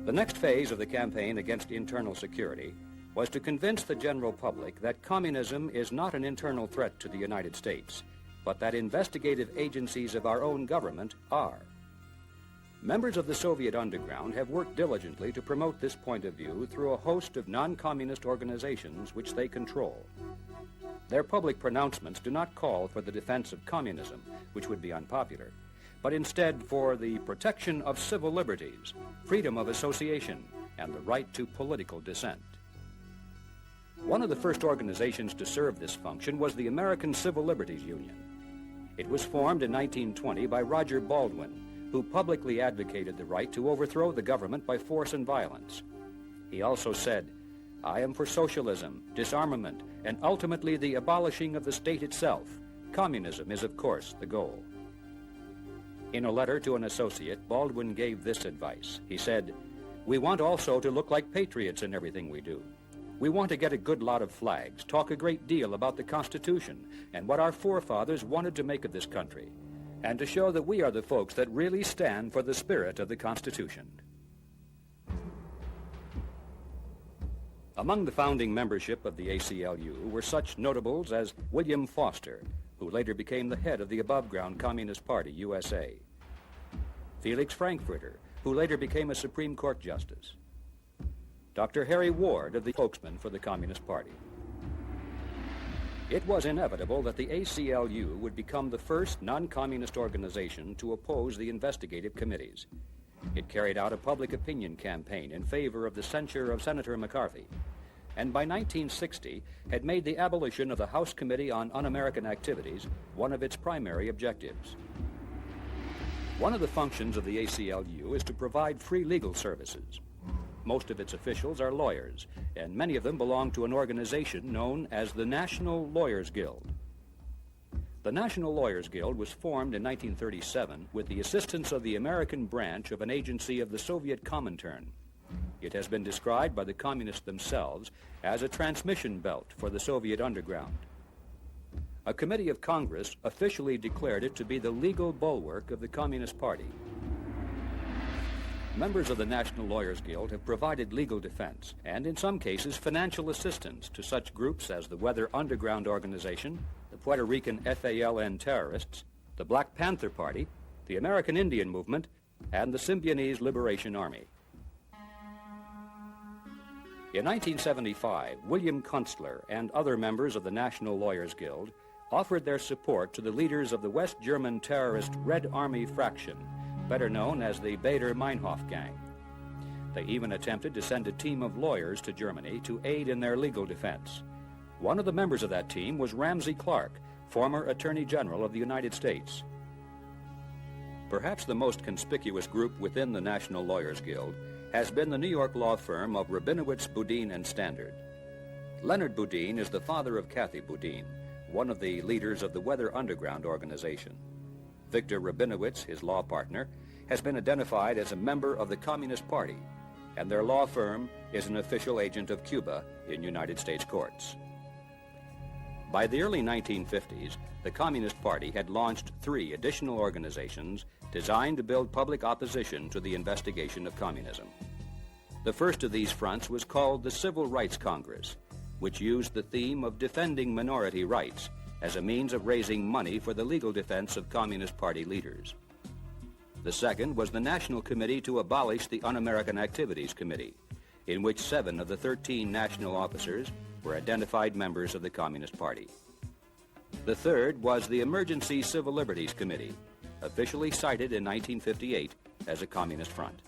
The next phase of the campaign against internal security was to convince the general public that communism is not an internal threat to the United States, but that investigative agencies of our own government are. Members of the Soviet underground have worked diligently to promote this point of view through a host of non-communist organizations which they control. Their public pronouncements do not call for the defense of communism, which would be unpopular, but instead for the protection of civil liberties, freedom of association, and the right to political dissent. One of the first organizations to serve this function was the American Civil Liberties Union. It was formed in 1920 by Roger Baldwin, who publicly advocated the right to overthrow the government by force and violence. He also said, I am for socialism, disarmament, and ultimately the abolishing of the state itself. Communism is, of course, the goal. In a letter to an associate, Baldwin gave this advice. He said, we want also to look like patriots in everything we do. We want to get a good lot of flags, talk a great deal about the Constitution and what our forefathers wanted to make of this country, and to show that we are the folks that really stand for the spirit of the Constitution. Among the founding membership of the ACLU were such notables as William Foster, who later became the head of the above-ground Communist Party, USA, Felix Frankfurter, who later became a Supreme Court justice, Dr. Harry Ward, of the spokesman for the Communist Party. It was inevitable that the ACLU would become the first non-communist organization to oppose the investigative committees. It carried out a public opinion campaign in favor of the censure of Senator McCarthy, and by 1960 had made the abolition of the House Committee on Un-American Activities one of its primary objectives. One of the functions of the ACLU is to provide free legal services. Most of its officials are lawyers, and many of them belong to an organization known as the National Lawyers Guild. The National Lawyers Guild was formed in 1937 with the assistance of the American branch of an agency of the Soviet Comintern. It has been described by the communists themselves as a transmission belt for the Soviet underground. A committee of Congress officially declared it to be the legal bulwark of the Communist Party. Members of the National Lawyers Guild have provided legal defense and, in some cases, financial assistance to such groups as the Weather Underground Organization, the Puerto Rican FALN terrorists, the Black Panther Party, the American Indian Movement, and the Symbionese Liberation Army. In 1975, William Kunstler and other members of the National Lawyers Guild offered their support to the leaders of the West German terrorist Red Army Fraction, better known as the Baader-Meinhof Gang. They even attempted to send a team of lawyers to Germany to aid in their legal defense. One of the members of that team was Ramsey Clark, former Attorney General of the United States. Perhaps the most conspicuous group within the National Lawyers Guild has been the New York law firm of Rabinowitz, Boudin, and Standard. Leonard Boudin is the father of Kathy Boudin, one of the leaders of the Weather Underground Organization. Victor Rabinowitz, his law partner, has been identified as a member of the Communist Party, and their law firm is an official agent of Cuba in United States courts. By the early 1950s, the Communist Party had launched 3 additional organizations designed to build public opposition to the investigation of communism. The first of these fronts was called the Civil Rights Congress, which used the theme of defending minority rights as a means of raising money for the legal defense of Communist Party leaders. The second was the National Committee to Abolish the Un-American Activities Committee, in which 7 of the 13 national officers were identified members of the Communist Party. The third was the Emergency Civil Liberties Committee, officially cited in 1958 as a communist front.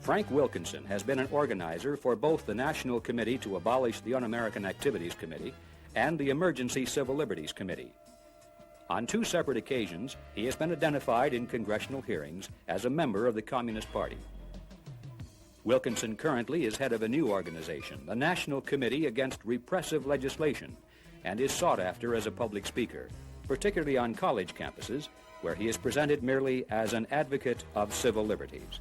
Frank Wilkinson has been an organizer for both the National Committee to Abolish the Un-American Activities Committee and the Emergency Civil Liberties Committee. On 2 separate occasions, he has been identified in congressional hearings as a member of the Communist Party. Wilkinson currently is head of a new organization, the National Committee Against Repressive Legislation, and is sought after as a public speaker, particularly on college campuses, where he is presented merely as an advocate of civil liberties.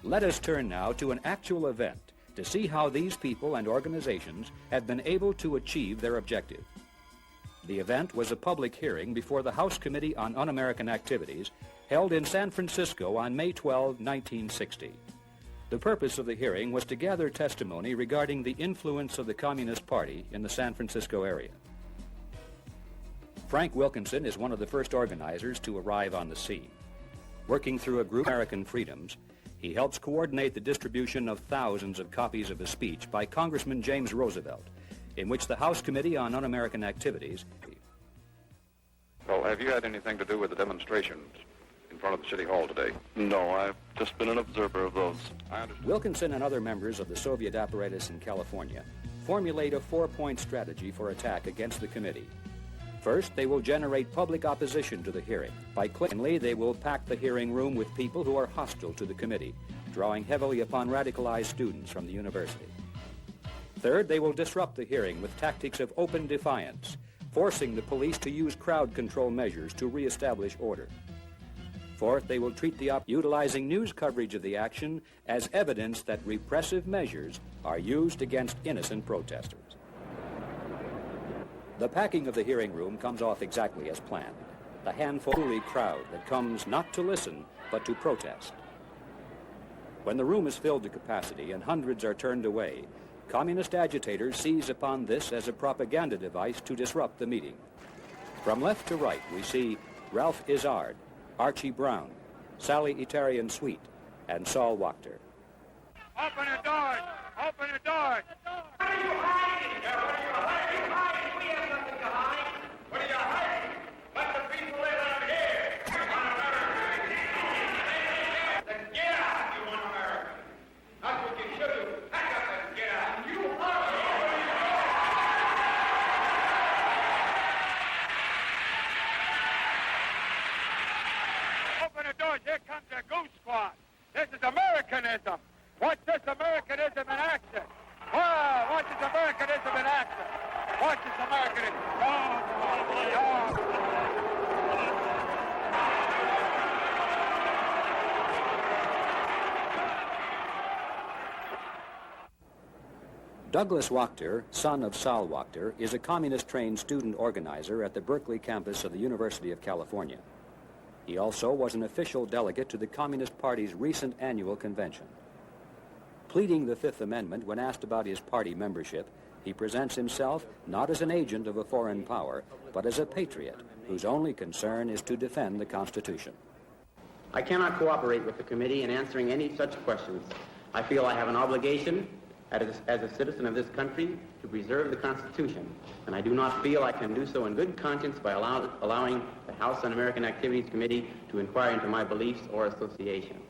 Let us turn now to an actual event to see how these people and organizations have been able to achieve their objective. The event was a public hearing before the House Committee on Un-American Activities held in San Francisco on May 12, 1960. The purpose of the hearing was to gather testimony regarding the influence of the Communist Party in the San Francisco area. Frank Wilkinson is one of the first organizers to arrive on the scene. Working through a group, American Freedoms, he helps coordinate the distribution of thousands of copies of a speech by Congressman James Roosevelt, in which the House Committee on Un-American Activities... Well, have you had anything to do with the demonstrations in front of the City Hall today? No, I've just been an observer of those. Wilkinson and other members of the Soviet apparatus in California formulate a 4-point strategy for attack against the committee. First, they will generate public opposition to the hearing. Secondly, they will pack the hearing room with people who are hostile to the committee, drawing heavily upon radicalized students from the university. Third, they will disrupt the hearing with tactics of open defiance, forcing the police to use crowd control measures to reestablish order. Fourth, they will treat the utilizing news coverage of the action as evidence that repressive measures are used against innocent protesters. The packing of the hearing room comes off exactly as planned. The handful-of crowd that comes not to listen, but to protest. When the room is filled to capacity and hundreds are turned away, communist agitators seize upon this as a propaganda device to disrupt the meeting. From left to right, we see Ralph Izzard, Archie Brown, Sally Etarian Sweet, and Saul Wachter. Open the doors! Open the doors! What are you hiding? What are you hiding? We have nothing to hide. What are you hiding? Let the people in out here. Then get out, you un-American. That's what you should do. Pack up and get out. You are. Open the doors. Here comes the Goose Squad. This is Americanism. Watch this Americanism in action. Wow, watch this Americanism in action. Watch this American. Douglas Wachter, son of Sol Wachter, is a communist-trained student organizer at the Berkeley campus of the University of California. He also was an official delegate to the Communist Party's recent annual convention. Pleading the Fifth Amendment when asked about his party membership, he presents himself not as an agent of a foreign power, but as a patriot whose only concern is to defend the Constitution. I cannot cooperate with the committee in answering any such questions. I feel I have an obligation as a citizen of this country to preserve the Constitution, and I do not feel I can do so in good conscience by allowing the House Un-American Activities Committee to inquire into my beliefs or associations.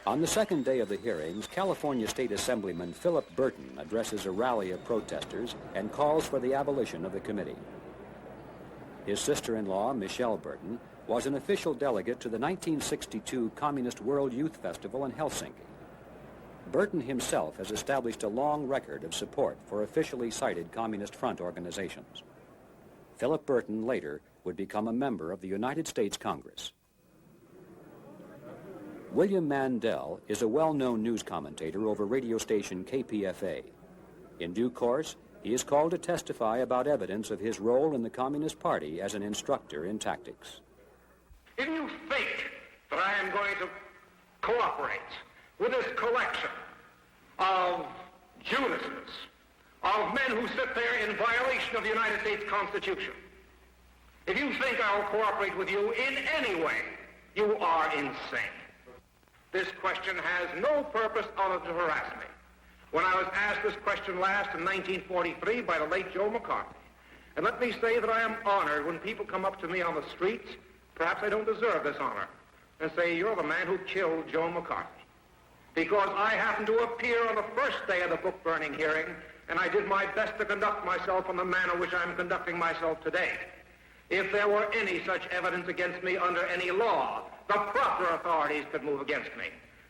On the second day of the hearings, California State Assemblyman Philip Burton addresses a rally of protesters and calls for the abolition of the committee. His sister-in-law, Michelle Burton, was an official delegate to the 1962 Communist World Youth Festival in Helsinki. Burton himself has established a long record of support for officially cited Communist Front organizations. Philip Burton later would become a member of the United States Congress. William Mandel is a well-known news commentator over radio station KPFA. In due course, he is called to testify about evidence of his role in the Communist Party as an instructor in tactics. If you think that I am going to cooperate with this collection of Judases, of men who sit there in violation of the United States Constitution, if you think I'll cooperate with you in any way, you are insane. This question has no purpose other than to harass me. When I was asked this question last in 1943 by the late Joe McCarthy, and let me say that I am honored when people come up to me on the streets, perhaps I don't deserve this honor, and say, you're the man who killed Joe McCarthy. Because I happened to appear on the first day of the book-burning hearing, and I did my best to conduct myself in the manner which I'm conducting myself today. If there were any such evidence against me under any law, the proper authorities could move against me.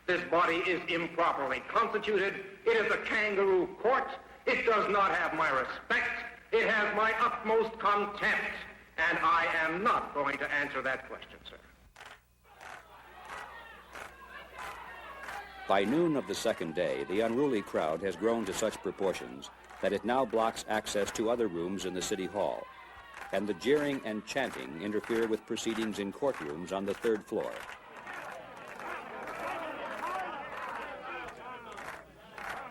This body is improperly constituted. It is a kangaroo court. It does not have my respect. It has my utmost contempt. And I am not going to answer that question, sir. By noon of the second day, the unruly crowd has grown to such proportions that it now blocks access to other rooms in the City Hall, and the jeering and chanting interfere with proceedings in courtrooms on the third floor.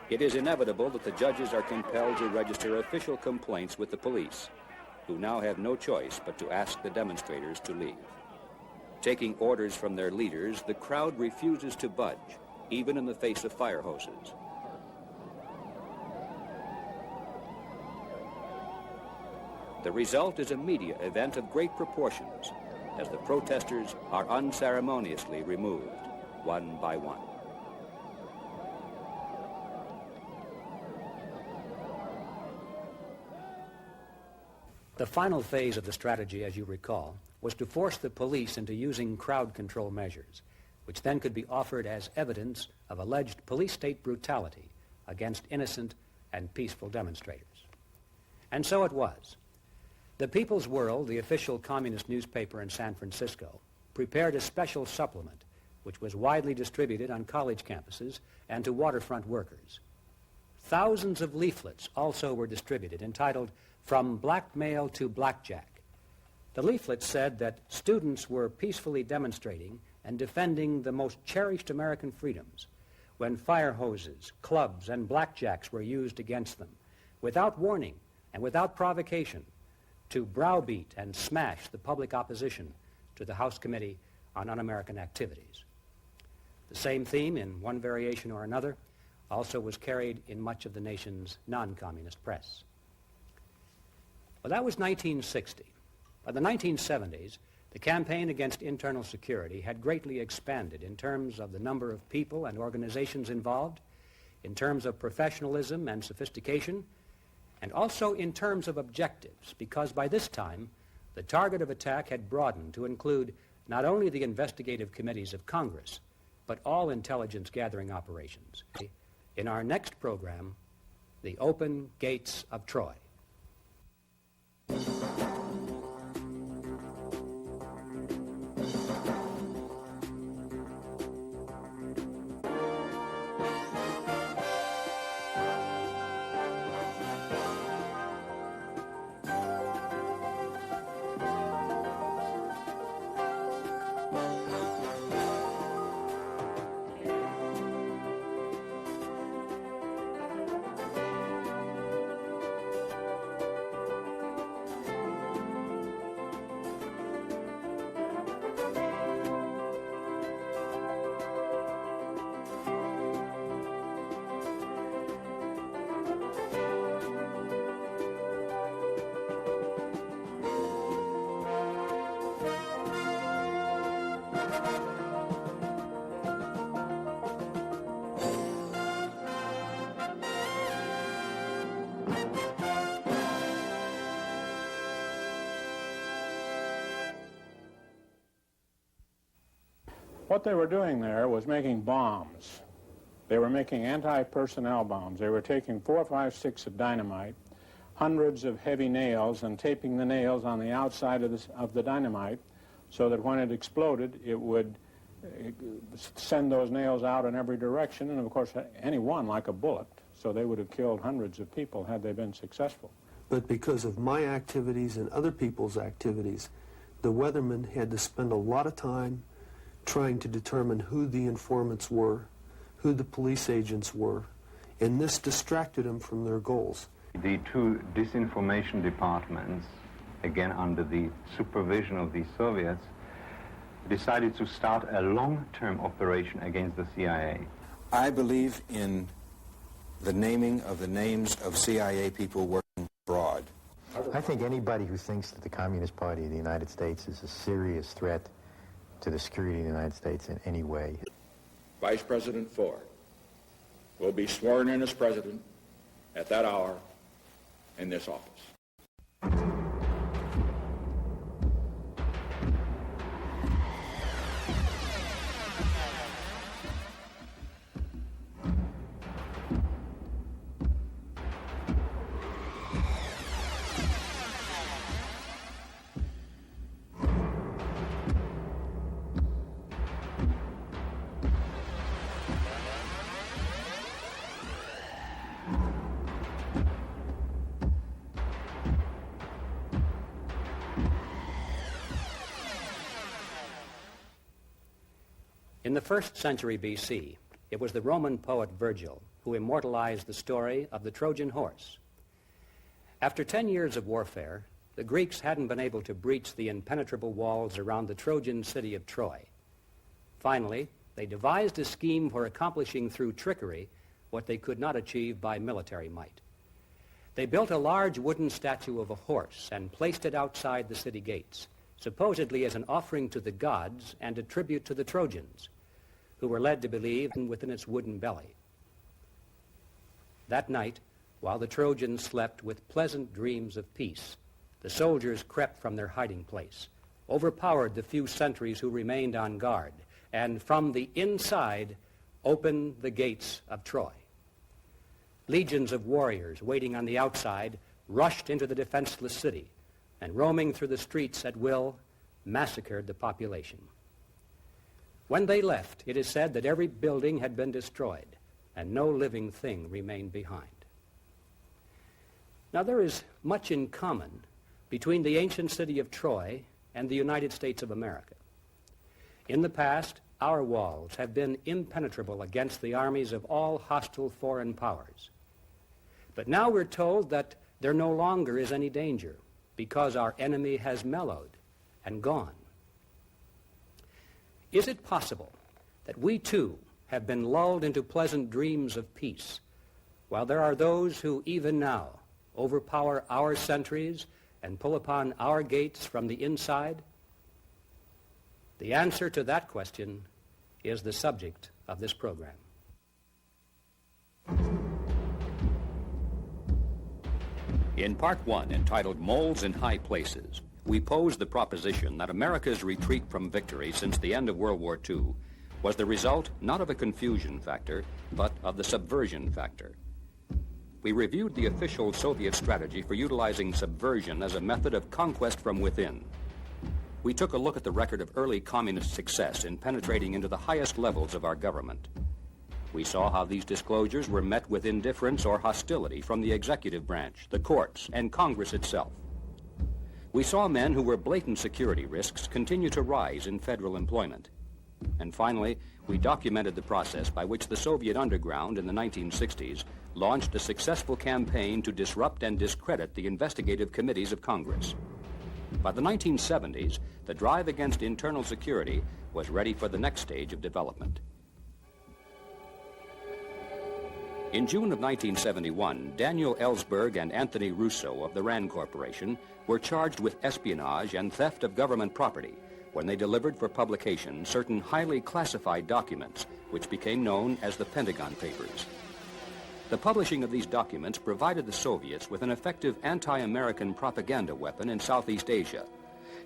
It is inevitable that the judges are compelled to register official complaints with the police, who now have no choice but to ask the demonstrators to leave. Taking orders from their leaders, the crowd refuses to budge, even in the face of fire hoses. The result is a media event of great proportions, as the protesters are unceremoniously removed, one by one. The final phase of the strategy, as you recall, was to force the police into using crowd control measures, which then could be offered as evidence of alleged police-state brutality against innocent and peaceful demonstrators. And so it was. The People's World, the official communist newspaper in San Francisco, prepared a special supplement which was widely distributed on college campuses and to waterfront workers. Thousands of leaflets also were distributed entitled From Blackmail to Blackjack. The leaflets said that students were peacefully demonstrating and defending the most cherished American freedoms when fire hoses, clubs, and blackjacks were used against them, without warning and without provocation, to browbeat and smash the public opposition to the House Committee on Un-American Activities. The same theme, in one variation or another, also was carried in much of the nation's non-communist press. Well, that was 1960. By the 1970s, the campaign against internal security had greatly expanded in terms of the number of people and organizations involved, in terms of professionalism and sophistication, and also in terms of objectives, because by this time, the target of attack had broadened to include not only the investigative committees of Congress, but all intelligence gathering operations. In our next program, The Open Gates of Troy. What they were doing there was making bombs. They were making anti-personnel bombs. They were taking 4 or 5 sticks of dynamite, hundreds of heavy nails, and taping the nails on the outside of the dynamite so that when it exploded, it would send those nails out in every direction, and of course, any one like a bullet. So they would have killed hundreds of people had they been successful. But because of my activities and other people's activities, the weathermen had to spend a lot of time trying to determine who the informants were, who the police agents were, and this distracted them from their goals. The two disinformation departments, again under the supervision of the Soviets, decided to start a long-term operation against the CIA. I believe in the naming of the names of CIA people working abroad. I think anybody who thinks that the Communist Party of the United States is a serious threat to the security of the United States in any way. Vice President Ford will be sworn in as president at that hour in this office. In the 1st century BC, it was the Roman poet Virgil who immortalized the story of the Trojan horse. After 10 years of warfare, the Greeks hadn't been able to breach the impenetrable walls around the Trojan city of Troy. Finally, they devised a scheme for accomplishing through trickery what they could not achieve by military might. They built a large wooden statue of a horse and placed it outside the city gates, supposedly as an offering to the gods and a tribute to the Trojans, who were led to believe within its wooden belly. That night, while the Trojans slept with pleasant dreams of peace, the soldiers crept from their hiding place, overpowered the few sentries who remained on guard, and from the inside opened the gates of Troy. Legions of warriors waiting on the outside rushed into the defenseless city, and roaming through the streets at will, massacred the population. When they left, it is said that every building had been destroyed, and no living thing remained behind. Now, there is much in common between the ancient city of Troy and the United States of America. In the past, our walls have been impenetrable against the armies of all hostile foreign powers. But now we're told that there no longer is any danger because our enemy has mellowed and gone. Is it possible that we too have been lulled into pleasant dreams of peace, while there are those who even now overpower our sentries and pull upon our gates from the inside? The answer to that question is the subject of this program. In Part 1, entitled Moles in High Places, we pose the proposition that America's retreat from victory since the end of World War II was the result not of a confusion factor, but of the subversion factor. We reviewed the official Soviet strategy for utilizing subversion as a method of conquest from within. We took a look at the record of early communist success in penetrating into the highest levels of our government. We saw how these disclosures were met with indifference or hostility from the executive branch, the courts, and Congress itself. We saw men who were blatant security risks continue to rise in federal employment. And finally, we documented the process by which the Soviet underground in the 1960s launched a successful campaign to disrupt and discredit the investigative committees of Congress. By the 1970s, the drive against internal security was ready for the next stage of development. In June of 1971, Daniel Ellsberg and Anthony Russo of the RAND Corporation were charged with espionage and theft of government property when they delivered for publication certain highly classified documents, which became known as the Pentagon Papers. The publishing of these documents provided the Soviets with an effective anti-American propaganda weapon in Southeast Asia,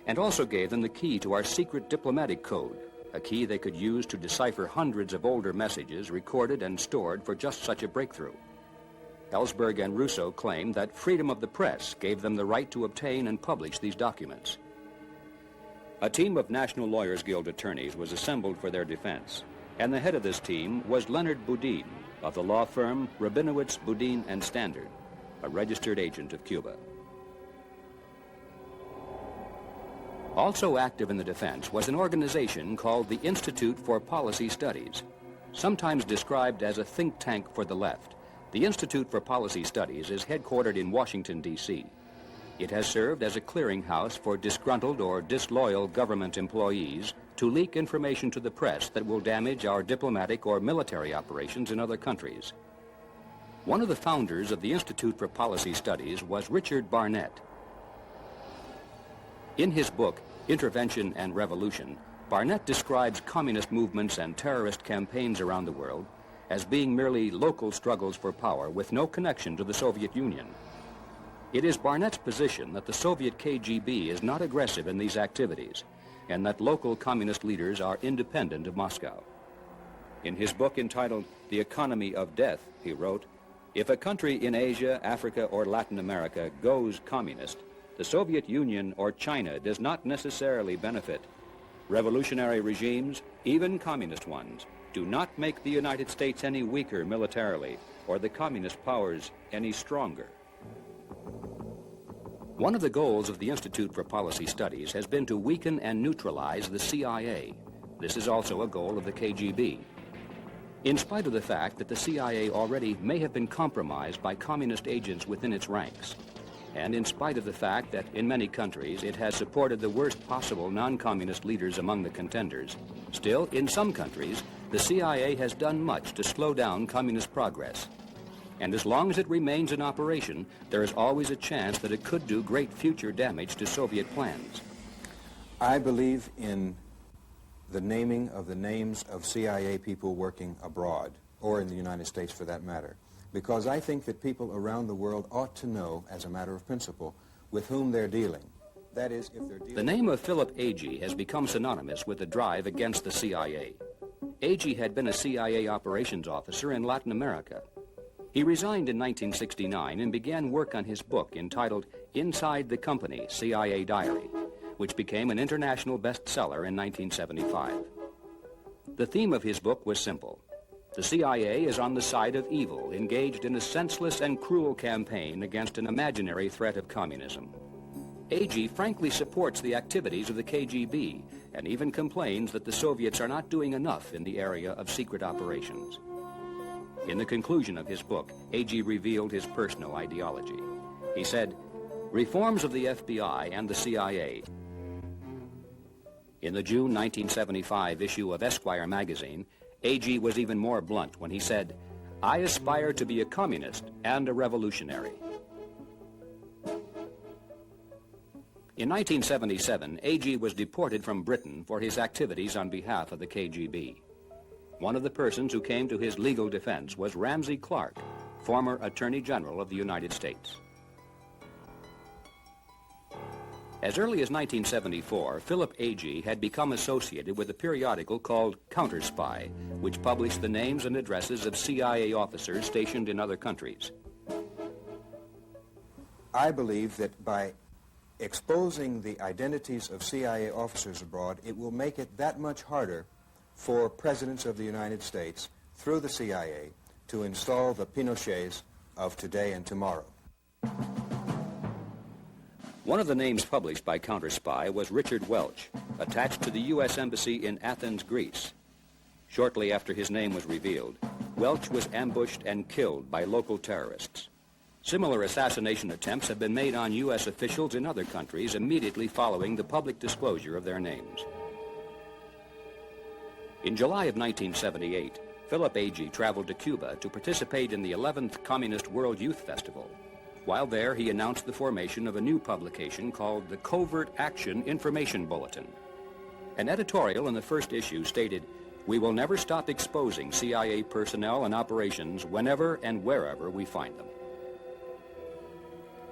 and also gave them the key to our secret diplomatic code, a key they could use to decipher hundreds of older messages recorded and stored for just such a breakthrough. Ellsberg and Rousseau claimed that freedom of the press gave them the right to obtain and publish these documents. A team of National Lawyers Guild attorneys was assembled for their defense, and the head of this team was Leonard Boudin of the law firm Rabinowitz, Boudin and Standard, a registered agent of Cuba. Also active in the defense was an organization called the Institute for Policy Studies. Sometimes described as a think tank for the left, the Institute for Policy Studies is headquartered in Washington, D.C. It has served as a clearinghouse for disgruntled or disloyal government employees to leak information to the press that will damage our diplomatic or military operations in other countries. One of the founders of the Institute for Policy Studies was Richard Barnett. In his book, Intervention and Revolution, Barnett describes communist movements and terrorist campaigns around the world as being merely local struggles for power with no connection to the Soviet Union. It is Barnett's position that the Soviet KGB is not aggressive in these activities and that local communist leaders are independent of Moscow. In his book entitled The Economy of Death, he wrote, "If a country in Asia, Africa, or Latin America goes communist, the Soviet Union or China does not necessarily benefit. Revolutionary regimes, even communist ones, do not make the United States any weaker militarily or the communist powers any stronger." One of the goals of the Institute for Policy Studies has been to weaken and neutralize the CIA. This is also a goal of the KGB. In spite of the fact that the CIA already may have been compromised by communist agents within its ranks, and in spite of the fact that in many countries it has supported the worst possible non-communist leaders among the contenders, still, in some countries, the CIA has done much to slow down communist progress. And as long as it remains in operation, there is always a chance that it could do great future damage to Soviet plans. I believe in the naming of the names of CIA people working abroad, or in the United States for that matter, because I think that people around the world ought to know, as a matter of principle, with whom they're dealing. That is, if they're dealing... The name of Philip Agee has become synonymous with the drive against the CIA. Agee had been a CIA operations officer in Latin America. He resigned in 1969 and began work on his book entitled Inside the Company, CIA Diary, which became an international bestseller in 1975. The theme of his book was simple. The CIA is on the side of evil, engaged in a senseless and cruel campaign against an imaginary threat of communism. Agee frankly supports the activities of the KGB and even complains that the Soviets are not doing enough in the area of secret operations. In the conclusion of his book, Agee revealed his personal ideology. He said, "Reforms of the FBI and the CIA." In the June 1975 issue of Esquire magazine, Agee was even more blunt when he said, "I aspire to be a communist and a revolutionary." In 1977, Agee was deported from Britain for his activities on behalf of the KGB. One of the persons who came to his legal defense was Ramsey Clark, former Attorney General of the United States. As early as 1974, Philip Agee had become associated with a periodical called Counterspy, which published the names and addresses of CIA officers stationed in other countries. I believe that by exposing the identities of CIA officers abroad, it will make it that much harder for presidents of the United States, through the CIA, to install the Pinochets of today and tomorrow. One of the names published by Counterspy was Richard Welch, attached to the U.S. Embassy in Athens, Greece. Shortly after his name was revealed, Welch was ambushed and killed by local terrorists. Similar assassination attempts have been made on U.S. officials in other countries immediately following the public disclosure of their names. In July of 1978, Philip Agee traveled to Cuba to participate in the 11th Communist World Youth Festival. While there, he announced the formation of a new publication called the Covert Action Information Bulletin. An editorial in the first issue stated, "We will never stop exposing CIA personnel and operations whenever and wherever we find them."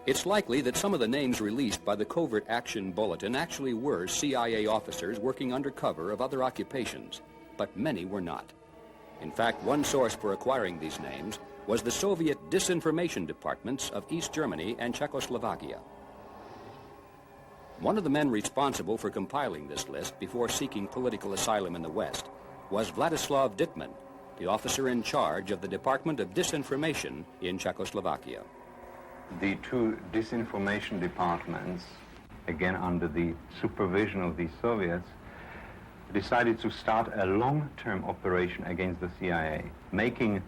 It's likely that some of the names released by the Covert Action Bulletin actually were CIA officers working under cover of other occupations, but many were not. In fact, one source for acquiring these names was the Soviet disinformation departments of East Germany and Czechoslovakia. One of the men responsible for compiling this list before seeking political asylum in the West was Vladislav Dittman, the officer in charge of the Department of Disinformation in Czechoslovakia. The two disinformation departments, again under the supervision of the Soviets, decided to start a long-term operation against the CIA, making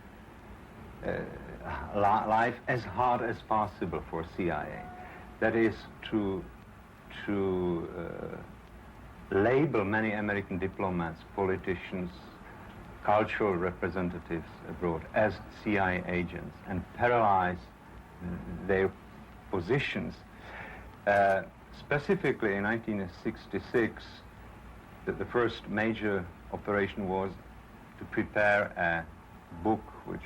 life as hard as possible for CIA. That is to label many American diplomats, politicians, cultural representatives abroad as CIA agents and paralyze their positions. Specifically in 1966, the first major operation was to prepare a book which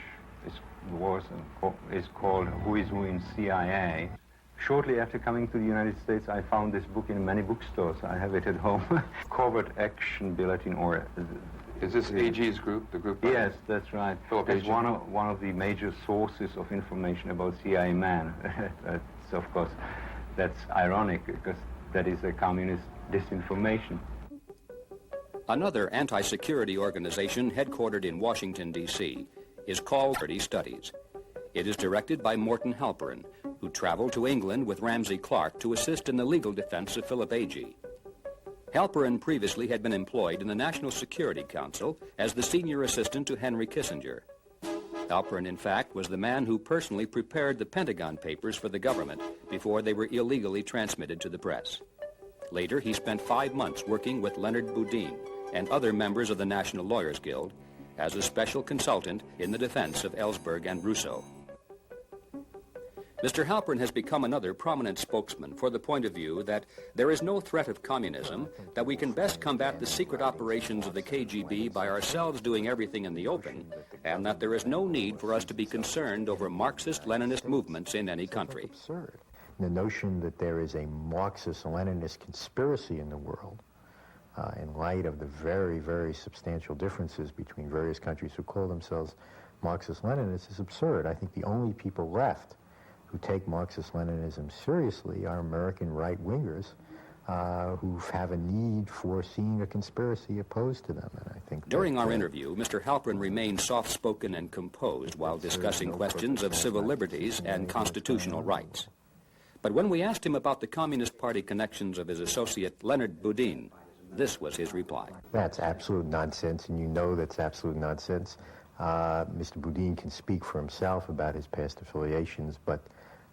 is called Who is Who in CIA. Shortly after coming to the United States, I found this book in many bookstores. I have it at home. Covert Action Bulletin, or is this AG's group, the group? Yes, that's right. It's one of the major sources of information about CIA man. Of course, that's ironic because that is a communist disinformation. Another anti-security organization headquartered in Washington, D.C. is called Security Studies. It is directed by Morton Halperin, who traveled to England with Ramsey Clark to assist in the legal defense of Philip Agee. Halperin previously had been employed in the National Security Council as the senior assistant to Henry Kissinger. Halperin, in fact, was the man who personally prepared the Pentagon Papers for the government before they were illegally transmitted to the press. Later, he spent 5 months working with Leonard Boudin and other members of the National Lawyers Guild as a special consultant in the defense of Ellsberg and Rousseau. Mr. Halperin has become another prominent spokesman for the point of view that there is no threat of communism, that we can best combat the secret operations of the KGB by ourselves doing everything in the open, and that there is no need for us to be concerned over Marxist-Leninist movements in any country. Absurd. The notion that there is a Marxist-Leninist conspiracy in the world, in light of the very, very substantial differences between various countries who call themselves Marxist-Leninists, is absurd. I think the only people left who take Marxist-Leninism seriously are American right-wingers who have a need for seeing a conspiracy opposed to them. And I think during our interview, Mr. Halperin remained soft-spoken and composed while discussing questions of civil liberties and constitutional rights. But when we asked him about the Communist Party connections of his associate Leonard Boudin, this was his reply. That's absolute nonsense, and you know that's absolute nonsense. Mr. Boudin can speak for himself about his past affiliations, but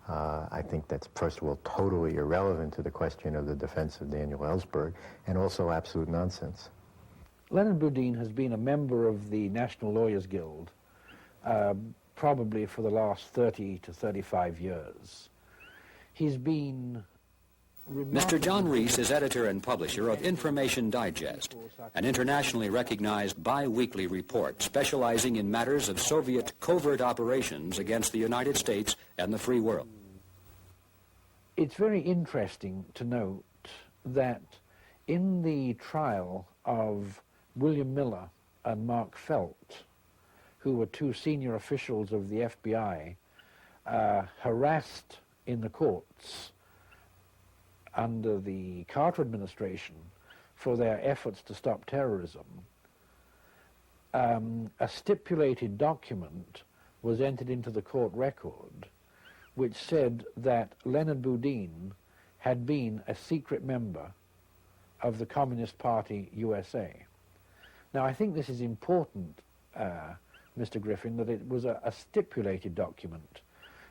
I think that's, first of all, totally irrelevant to the question of the defense of Daniel Ellsberg, and also absolute nonsense. Leonard Boudin has been a member of the National Lawyers Guild probably for the last 30 to 35 years. He's been... Mr. John Reese is editor and publisher of Information Digest, an internationally recognized bi-weekly report specializing in matters of Soviet covert operations against the United States and the free world. It's very interesting to note that in the trial of William Miller and Mark Felt, who were two senior officials of the FBI, harassed in the courts under the Carter administration for their efforts to stop terrorism, a stipulated document was entered into the court record which said that Leonard Boudin had been a secret member of the Communist Party USA. Now, I think this is important, Mr. Griffin, that it was a stipulated document,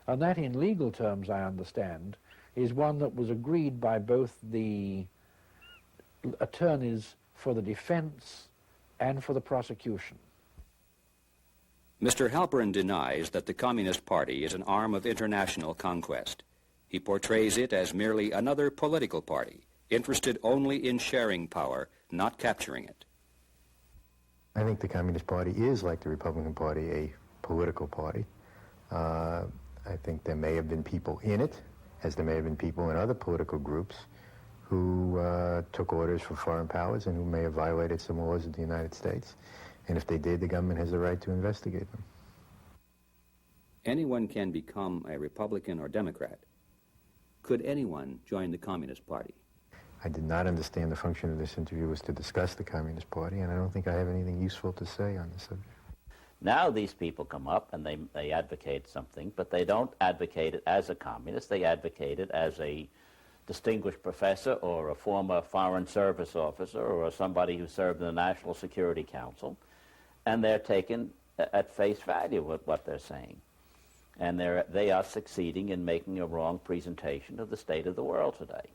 and that in legal terms, I understand, is one that was agreed by both the attorneys for the defense and for the prosecution. Mr. Halperin denies that the Communist Party is an arm of international conquest. He portrays it as merely another political party, interested only in sharing power, not capturing it. I think the Communist Party is, like the Republican Party, a political party. I think there may have been people in it as there may have been people in other political groups who took orders from foreign powers and who may have violated some laws of the United States. And if they did, the government has the right to investigate them. Anyone can become a Republican or Democrat. Could anyone join the Communist Party? I did not understand the function of this interview was to discuss the Communist Party, and I don't think I have anything useful to say on the subject. Now these people come up and they advocate something, but they don't advocate it as a communist. They advocate it as a distinguished professor or a former foreign service officer or somebody who served in the National Security Council, and they're taken at face value with what they're saying. And they are succeeding in making a wrong presentation of the state of the world today.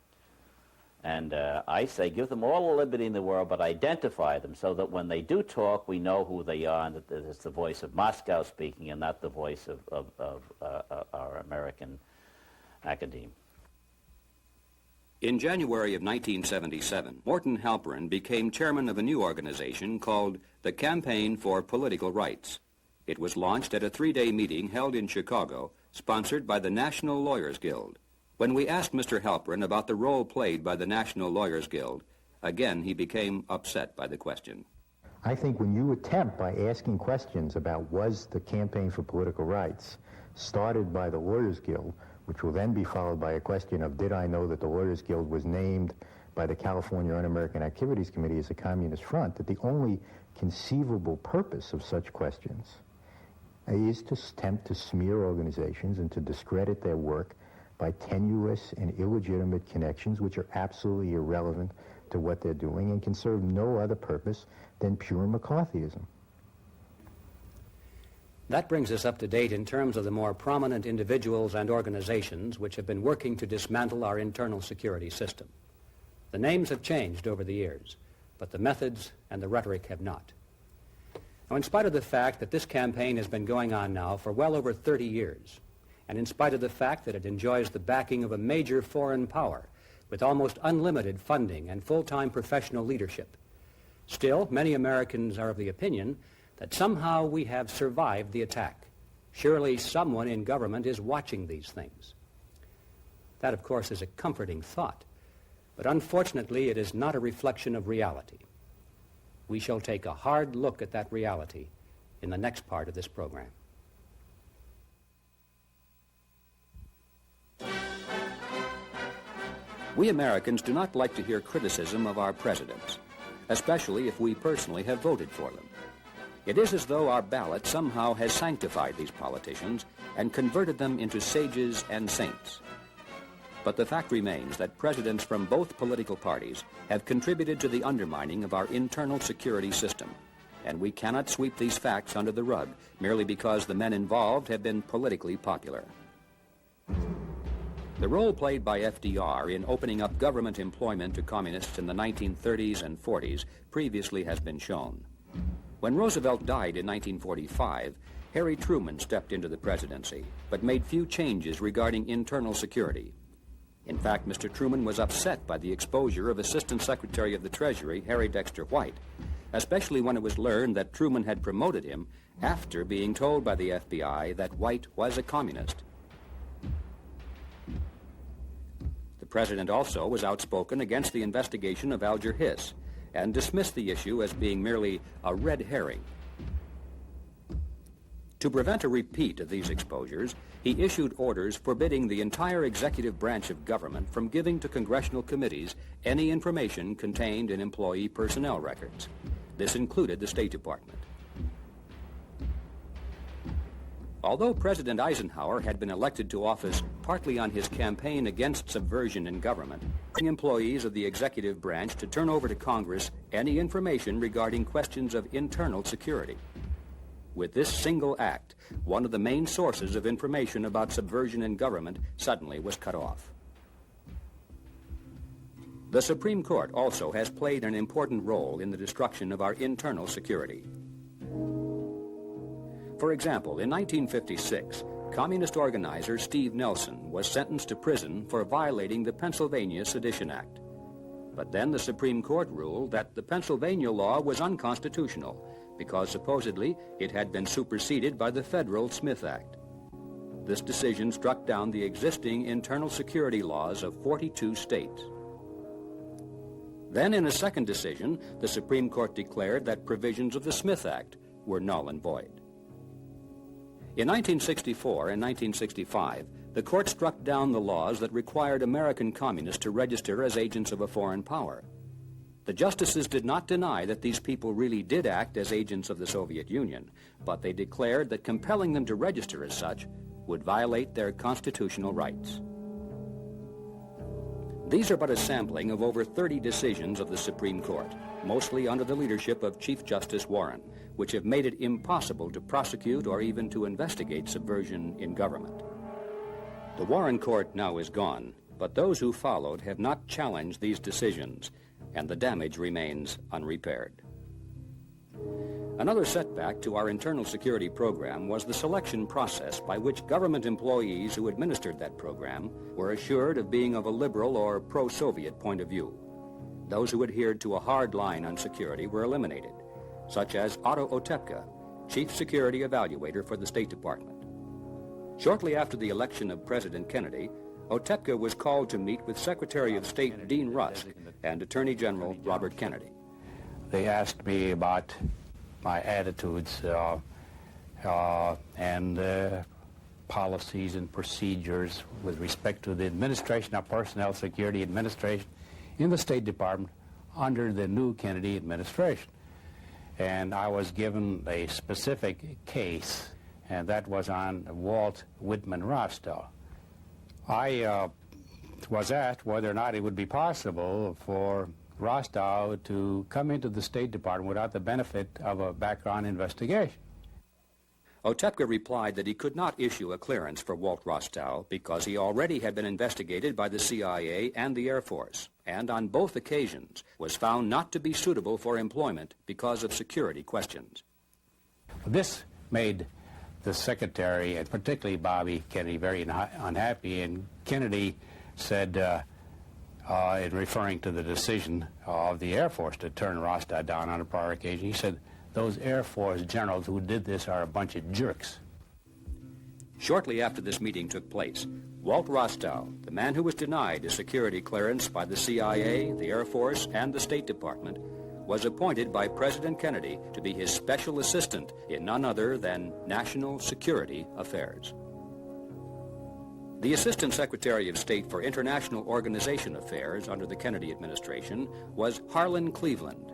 And I say give them all the liberty in the world, but identify them so that when they do talk, we know who they are and that it's the voice of Moscow speaking and not the voice of our American academe. In January of 1977, Morton Halperin became chairman of a new organization called the Campaign for Political Rights. It was launched at a 3-day meeting held in Chicago, sponsored by the National Lawyers Guild. When we asked Mr. Halperin about the role played by the National Lawyers Guild, again he became upset by the question. I think when you attempt by asking questions about was the Campaign for Political Rights started by the Lawyers Guild, which will then be followed by a question of did I know that the Lawyers Guild was named by the California Un-American Activities Committee as a communist front, that the only conceivable purpose of such questions is to attempt to smear organizations and to discredit their work by tenuous and illegitimate connections which are absolutely irrelevant to what they're doing and can serve no other purpose than pure McCarthyism. That brings us up to date in terms of the more prominent individuals and organizations which have been working to dismantle our internal security system. The names have changed over the years, but the methods and the rhetoric have not. Now, in spite of the fact that this campaign has been going on now for well over 30 years, and in spite of the fact that it enjoys the backing of a major foreign power with almost unlimited funding and full-time professional leadership, still, many Americans are of the opinion that somehow we have survived the attack. Surely someone in government is watching these things. That, of course, is a comforting thought, but unfortunately it is not a reflection of reality. We shall take a hard look at that reality in the next part of this program. We Americans do not like to hear criticism of our presidents, especially if we personally have voted for them. It is as though our ballot somehow has sanctified these politicians and converted them into sages and saints. But the fact remains that presidents from both political parties have contributed to the undermining of our internal security system, and we cannot sweep these facts under the rug merely because the men involved have been politically popular. The role played by FDR in opening up government employment to communists in the 1930s and 40s previously has been shown. When Roosevelt died in 1945, Harry Truman stepped into the presidency, but made few changes regarding internal security. In fact, Mr. Truman was upset by the exposure of Assistant Secretary of the Treasury, Harry Dexter White, especially when it was learned that Truman had promoted him after being told by the FBI that White was a communist. The president also was outspoken against the investigation of Alger Hiss and dismissed the issue as being merely a red herring. To prevent a repeat of these exposures, he issued orders forbidding the entire executive branch of government from giving to congressional committees any information contained in employee personnel records. This included the State Department. Although President Eisenhower had been elected to office partly on his campaign against subversion in government, employees of the executive branch to turn over to Congress any information regarding questions of internal security. With this single act, one of the main sources of information about subversion in government suddenly was cut off. The Supreme Court also has played an important role in the destruction of our internal security. For example, in 1956, communist organizer Steve Nelson was sentenced to prison for violating the Pennsylvania Sedition Act. But then the Supreme Court ruled that the Pennsylvania law was unconstitutional because supposedly it had been superseded by the federal Smith Act. this decision struck down the existing internal security laws of 42 states. Then, in a second decision, the Supreme Court declared that provisions of the Smith Act were null and void. In 1964 and 1965, the court struck down the laws that required American communists to register as agents of a foreign power. The justices did not deny that these people really did act as agents of the Soviet Union, but they declared that compelling them to register as such would violate their constitutional rights. These are but a sampling of over 30 decisions of the Supreme Court, mostly under the leadership of Chief Justice Warren, which have made it impossible to prosecute or even to investigate subversion in government. The Warren Court now is gone, but those who followed have not challenged these decisions, and the damage remains unrepaired. Another setback to our internal security program was the selection process by which government employees who administered that program were assured of being of a liberal or pro-Soviet point of view. Those who adhered to a hard line on security were eliminated, such as Otto Otepka, Chief Security Evaluator for the State Department. Shortly after the election of President Kennedy, Otepka was called to meet with Secretary of State Dean Rusk and Attorney General Robert Kennedy. They asked me about my attitudes and policies and procedures with respect to the administration of personnel security administration in the State Department under the new Kennedy administration. And I was given a specific case, and that was on Walt Whitman Rostow. I was asked whether or not it would be possible for Rostow to come into the State Department without the benefit of a background investigation. Otepka replied that he could not issue a clearance for Walt Rostow because he already had been investigated by the CIA and the Air Force, and on both occasions was found not to be suitable for employment because of security questions. This made the Secretary, and particularly Bobby Kennedy, very unhappy, and Kennedy said, in referring to the decision of the Air Force to turn Rostow down on a prior occasion, he said, "Those Air Force generals who did this are a bunch of jerks." Shortly after this meeting took place, Walt Rostow, the man who was denied a security clearance by the CIA, the Air Force, and the State Department, was appointed by President Kennedy to be his special assistant in none other than national security affairs. The Assistant Secretary of State for International Organization Affairs under the Kennedy administration was Harlan Cleveland.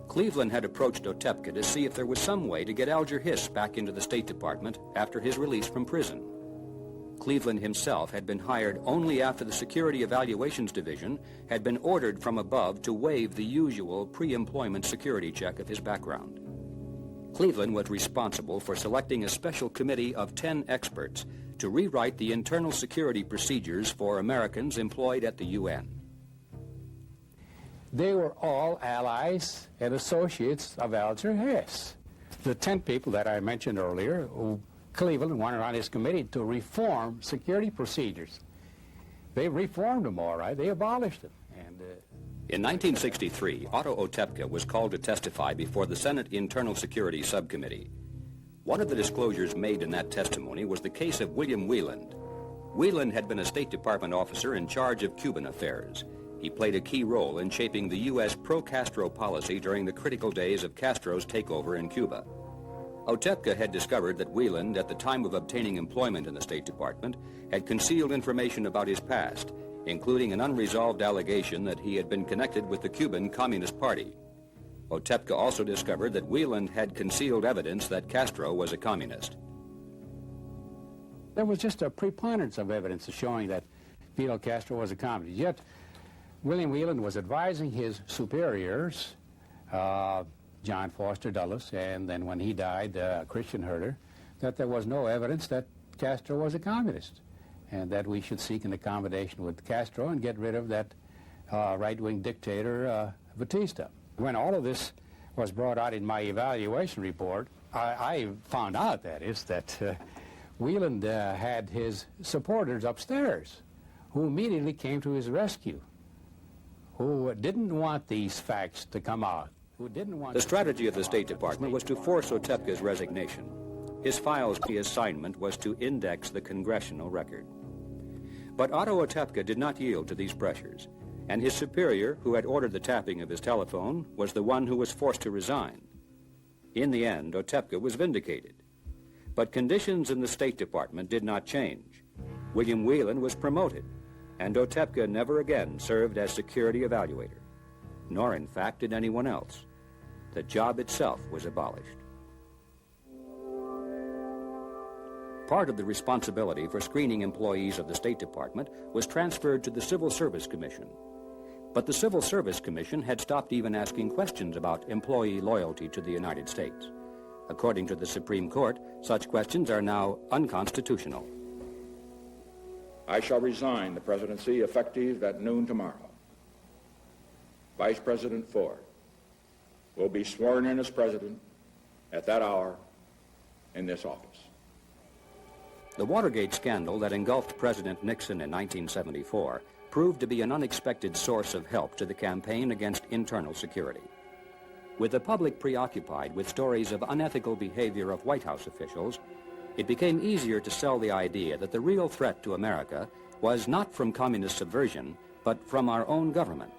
Cleveland had approached Otepka to see if there was some way to get Alger Hiss back into the State Department after his release from prison. Cleveland himself had been hired only after the Security Evaluations Division had been ordered from above to waive the usual pre-employment security check of his background. Cleveland was responsible for selecting a special committee of 10 experts to rewrite the internal security procedures for Americans employed at the UN. They were all allies and associates of Alger Hiss. The 10 people that I mentioned earlier, who Cleveland wanted on his committee to reform security procedures. They reformed them all right. They abolished them. In 1963, Otto Otepka was called to testify before the Senate Internal Security Subcommittee. One of the disclosures made in that testimony was the case of William Wieland. Wieland had been a State Department officer in charge of Cuban affairs. He played a key role in shaping the U.S. pro-Castro policy during the critical days of Castro's takeover in Cuba. Otepka had discovered that Wieland, at the time of obtaining employment in the State Department, had concealed information about his past, including an unresolved allegation that he had been connected with the Cuban Communist Party. Otepka also discovered that Wieland had concealed evidence that Castro was a communist. There was just a preponderance of evidence showing that Fidel Castro was a communist. Yet, William Wieland was advising his superiors, John Foster Dulles, and then when he died, Christian Herter, that there was no evidence that Castro was a communist, and that we should seek an accommodation with Castro and get rid of that right-wing dictator, Batista. When all of this was brought out in my evaluation report, I found out, that is, that Wieland had his supporters upstairs who immediately came to his rescue, who didn't want these facts to come out. The strategy of the State Department was to force Otepka's resignation. his file's key assignment was to index the congressional record. But Otto Otepka did not yield to these pressures, and his superior, who had ordered the tapping of his telephone, was the one who was forced to resign. In the end, Otepka was vindicated. But conditions in the State Department did not change. William Whelan was promoted, and Otepka never again served as security evaluator, nor in fact did anyone else. The job itself was abolished. Part of the responsibility for screening employees of the State Department was transferred to the Civil Service Commission. But the Civil Service Commission had stopped even asking questions about employee loyalty to the United States. According to the Supreme Court, such questions are now unconstitutional. I shall resign the presidency effective at noon tomorrow. Vice President Ford will be sworn in as president at that hour in this office. The Watergate scandal that engulfed President Nixon in 1974 proved to be an unexpected source of help to the campaign against internal security. With the public preoccupied with stories of unethical behavior of White House officials, it became easier to sell the idea that the real threat to America was not from communist subversion, but from our own government.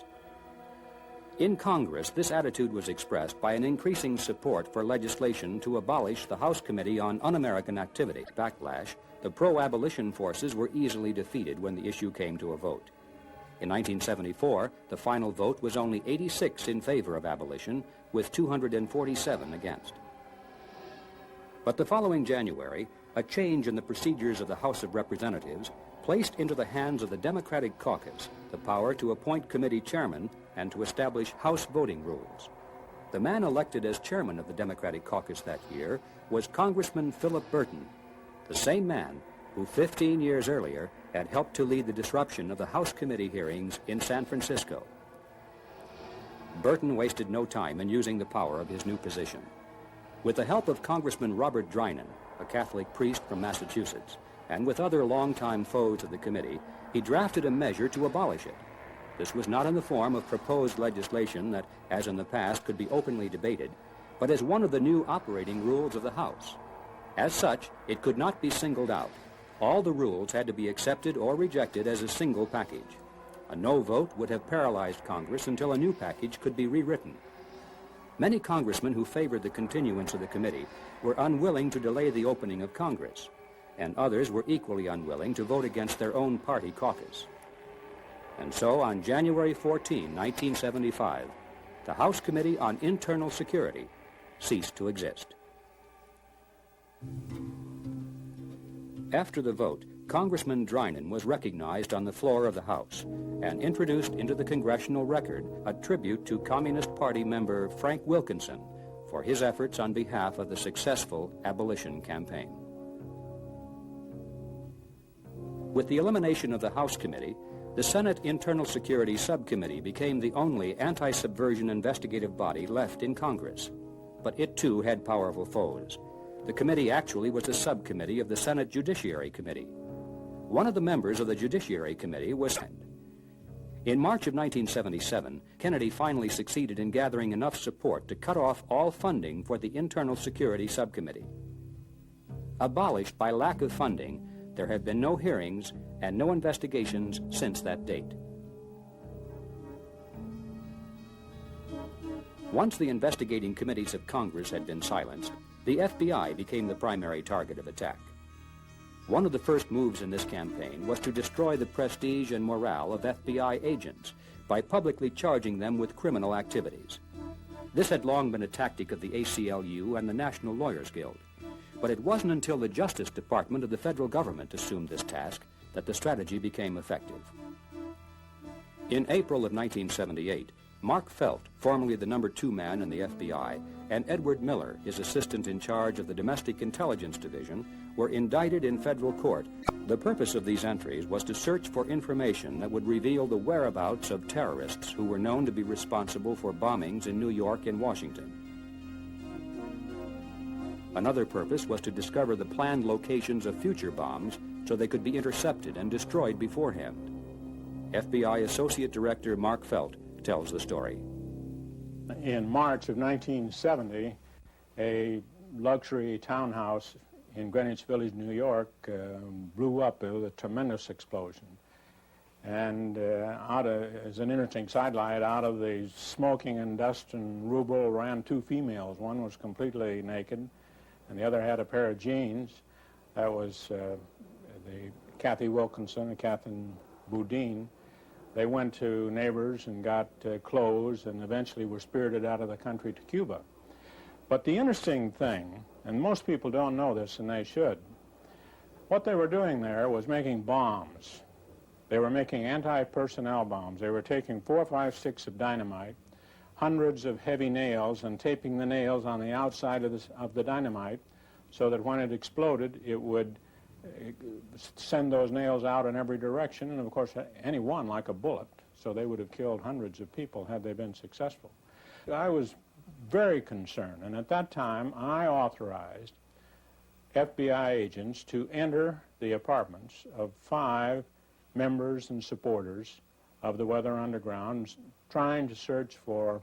In Congress, this attitude was expressed by an increasing support for legislation to abolish the House Committee on Un-American Activity. Backlash, the pro-abolition forces were easily defeated when the issue came to a vote. In 1974, the final vote was only 86 in favor of abolition, with 247 against. But the following January, a change in the procedures of the House of Representatives placed into the hands of the Democratic caucus the power to appoint committee chairmen and to establish House voting rules. The man elected as chairman of the Democratic caucus that year was Congressman Philip Burton, the same man who 15 years earlier had helped to lead the disruption of the House committee hearings in San Francisco. Burton wasted no time in using the power of his new position. With the help of Congressman Robert Drinan, a Catholic priest from Massachusetts, and with other longtime foes of the committee, he drafted a measure to abolish it. This was not in the form of proposed legislation that, as in the past, could be openly debated, but as one of the new operating rules of the House. As such, it could not be singled out. All the rules had to be accepted or rejected as a single package. A no vote would have paralyzed Congress until a new package could be rewritten. Many congressmen who favored the continuance of the committee were unwilling to delay the opening of Congress, and others were equally unwilling to vote against their own party caucus. And so, on January 14, 1975, the House Committee on Internal Security ceased to exist. After the vote, Congressman Drinan was recognized on the floor of the House and introduced into the congressional record a tribute to Communist Party member Frank Wilkinson for his efforts on behalf of the successful abolition campaign. With the elimination of the House Committee, the Senate Internal Security Subcommittee became the only anti-subversion investigative body left in Congress. But it too had powerful foes. The committee actually was a subcommittee of the Senate Judiciary Committee. One of the members of the Judiciary Committee was in March of 1977, Kennedy finally succeeded in gathering enough support to cut off all funding for the Internal Security Subcommittee. Abolished by lack of funding, there have been no hearings and no investigations since that date. Once the investigating committees of Congress had been silenced, the FBI became the primary target of attack. One of the first moves in this campaign was to destroy the prestige and morale of FBI agents by publicly charging them with criminal activities. This had long been a tactic of the ACLU and the National Lawyers Guild, but it wasn't until the Justice Department of the federal government assumed this task that the strategy became effective. In April of 1978, Mark Felt, formerly the number 2 man in the FBI, and Edward Miller, his assistant in charge of the Domestic Intelligence Division, were indicted in federal court. The purpose of these entries was to search for information that would reveal the whereabouts of terrorists who were known to be responsible for bombings in New York and Washington. Another purpose was to discover the planned locations of future bombs so they could be intercepted and destroyed beforehand. FBI Associate Director Mark Felt tells the story. In March of 1970, a luxury townhouse in Greenwich Village, New York, blew up. It was a tremendous explosion. And as an interesting sidelight, out of the smoking and dust and rubble ran two females. One was completely naked, and the other had a pair of jeans. That was the Kathy Wilkinson and Catherine Boudin. They went to neighbors and got clothes and eventually were spirited out of the country to Cuba. But the interesting thing, and most people don't know this and they should, what they were doing there was making bombs. They were making anti-personnel bombs. They were taking 4 or 5 sticks of dynamite, hundreds of heavy nails, and taping the nails on the outside of the dynamite so that when it exploded, it would send those nails out in every direction, and of course any one like a bullet, so they would have killed hundreds of people had they been successful. I was very concerned, and at that time I authorized FBI agents to enter the apartments of 5 members and supporters of the Weather Underground, trying to search for